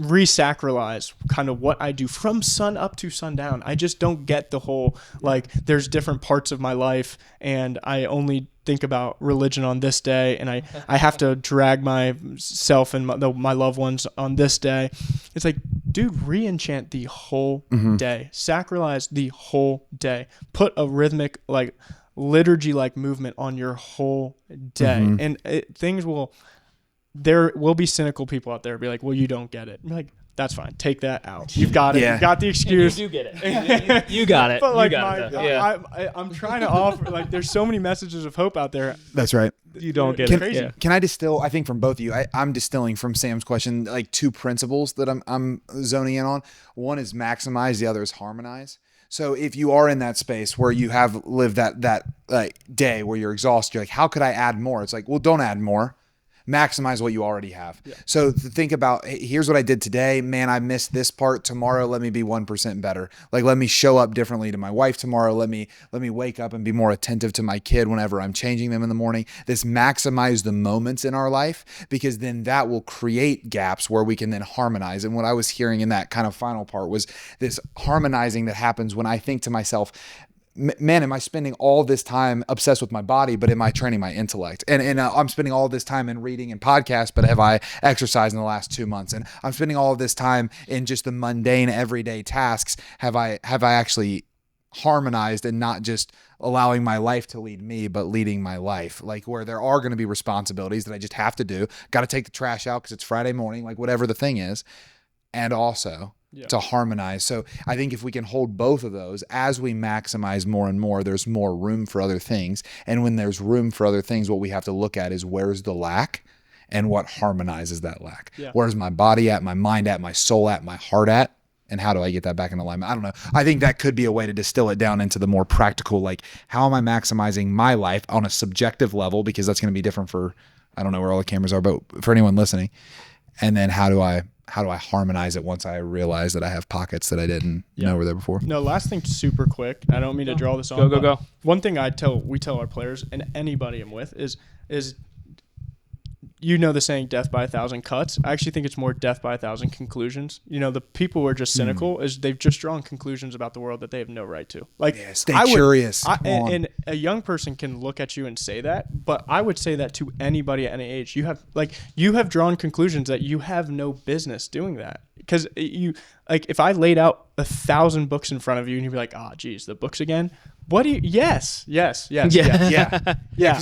re-sacralize kind of what I do from sun up to sundown. I just don't get the whole, like, there's different parts of my life and I only think about religion on this day, and I have to drag myself and my loved ones on this day. It's like, dude, re-enchant the whole day. Sacralize the whole day. Put a rhythmic, like, liturgy-like movement on your whole day. And there will be cynical people out there be like, well, you don't get it. I'm like, that's fine. Take that out. You've got it. Yeah. You've got the excuse. You do get it. You got it. But like, I'm trying to offer, like, there's so many messages of hope out there. That's right. You don't get it. Can I distill, I think from both of you, I'm distilling from Sam's question, like, two principles that I'm zoning in on. One is maximize, the other is harmonize. So if you are in that space where you have lived that like day where you're exhausted, you're like, how could I add more? It's like, well, don't add more. maximize what you already have. So think about, hey, here's what I did today. Man, I missed this part. Tomorrow, let me be 1% better. Like, let me show up differently to my wife tomorrow. Let me wake up and be more attentive to my kid whenever I'm changing them in the morning. This maximize the moments in our life, because then that will create gaps where we can then harmonize. And what I was hearing in that kind of final part was this harmonizing that happens when I think to myself, man, am I spending all this time obsessed with my body, but am I training my intellect? And I'm spending all this time in reading and podcasts, but have I exercised in the last 2 months? And I'm spending all of this time in just the mundane everyday tasks. Have I actually harmonized and not just allowing my life to lead me, but leading my life? Like, where there are going to be responsibilities that I just have to do. Got to take the trash out because it's Friday morning, like whatever the thing is. And also to harmonize. So I think if we can hold both of those, as we maximize more and more, there's more room for other things. And when there's room for other things, what we have to look at is where's the lack and what harmonizes that lack. Where's my body at, my mind at, my soul at, my heart at? And how do I get that back in alignment? I don't know. I think that could be a way to distill it down into the more practical, like, how am I maximizing my life on a subjective level? Because that's going to be different for, I don't know where all the cameras are, but for anyone listening. And then how do I harmonize it once I realize that I have pockets that I didn't know were there before? No, last thing, super quick. I don't mean to draw this on. Go. One thing we tell our players and anybody I'm with is you know the saying death by 1,000 cuts. I actually think it's more death by 1,000 conclusions. You know, the people who are just cynical is they've just drawn conclusions about the world that they have no right to. Like, stay curious. And a young person can look at you and say that, but I would say that to anybody at any age. You have drawn conclusions that you have no business doing that. Because if I laid out 1,000 books in front of you and you'd be like, geez, the books again. What do you? Yes. Because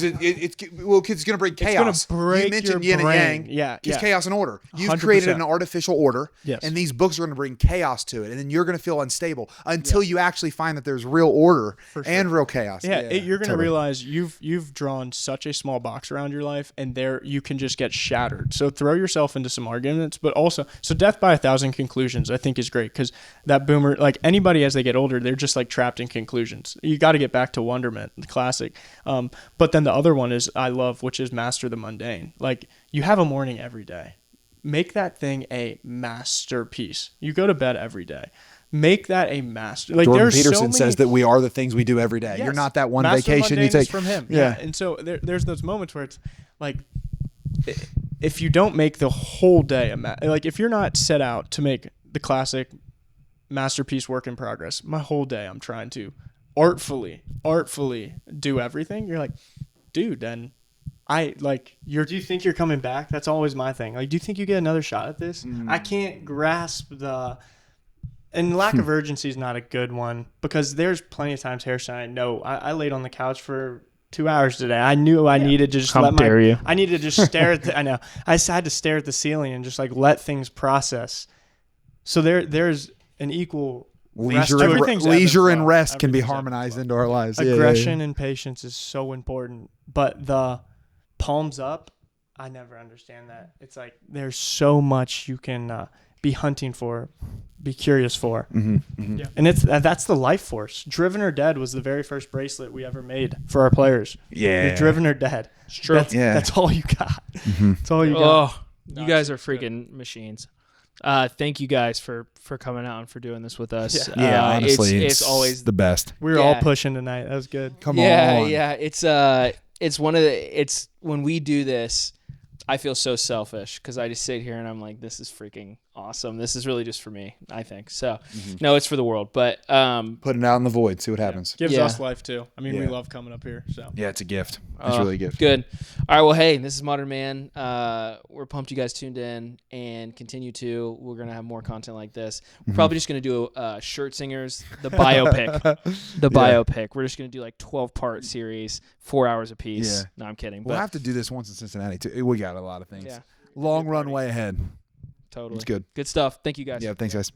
it's going to bring chaos. It's going to break you mentioned your yin brain. and yang. It's chaos and order. You've 100%. created an artificial order, and these books are going to bring chaos to it, and then you're going to feel unstable until you actually find that there's real order and real chaos. You're going to realize you've drawn such a small box around your life, and there you can just get shattered. So throw yourself into some arguments, but also, so death by 1,000 conclusions I think is great, because that boomer, like anybody as they get older, they're just like trapped in conclusions. You got to get back to wonderment, the classic. But then the other one is I love, which is master the mundane. Like, you have a morning every day. Make that thing a masterpiece. You go to bed every day. Make that a master. Like, Jordan there's Peterson so says that we are the things we do every day. Yes. You're not that one Master vacation you mundane is take from him. Yeah. And so there's those moments where it's like, if you don't make the whole day like, if you're not set out to make the classic masterpiece work in progress, my whole day I'm trying to artfully do everything. You're like, dude, then do you think you're coming back? That's always my thing. Like, do you think you get another shot at this? I can't grasp and lack of urgency is not a good one, because there's plenty of times, Harrison, I laid on the couch for 2 hours today. I knew I needed to just I needed to just stare at I know. I had to stare at the ceiling and just like let things process. So there's an equal leisure and rest can be harmonized into our lives. Aggression and patience is so important, but the palms up, I never understand that. It's like there's so much you can be hunting for, be curious for. Yeah. And that's the life force. Driven or Dead was the very first bracelet we ever made for our players. You're driven or dead. It's true. That's all you got. That's all you got. You guys are freaking machines. Thank you guys for coming out and for doing this with us. Honestly, it's always the best. We were all pushing tonight. That was good. Come on. Yeah. It's one of it's when we do this, I feel so selfish because I just sit here and I'm like, this is freaking awesome. This is really just for me, I think. So, no, it's for the world. But put it out in the void, see what happens. Gives us life too. I mean, we love coming up here. So yeah, it's a gift. It's really a gift. Good. All right. Well, hey, this is Modern Man. We're pumped you guys tuned in and continue to. We're gonna have more content like this. We're probably just gonna do Schertzingers, the biopic. Biopic. We're just gonna do like 12-part series, 4 hours a piece. Yeah. No, I'm kidding. We'll But have to do this once in Cincinnati too. We got a lot of things. Yeah. Long runway ahead. Totally. It's good. Good stuff. Thank you guys. Yeah, thanks guys.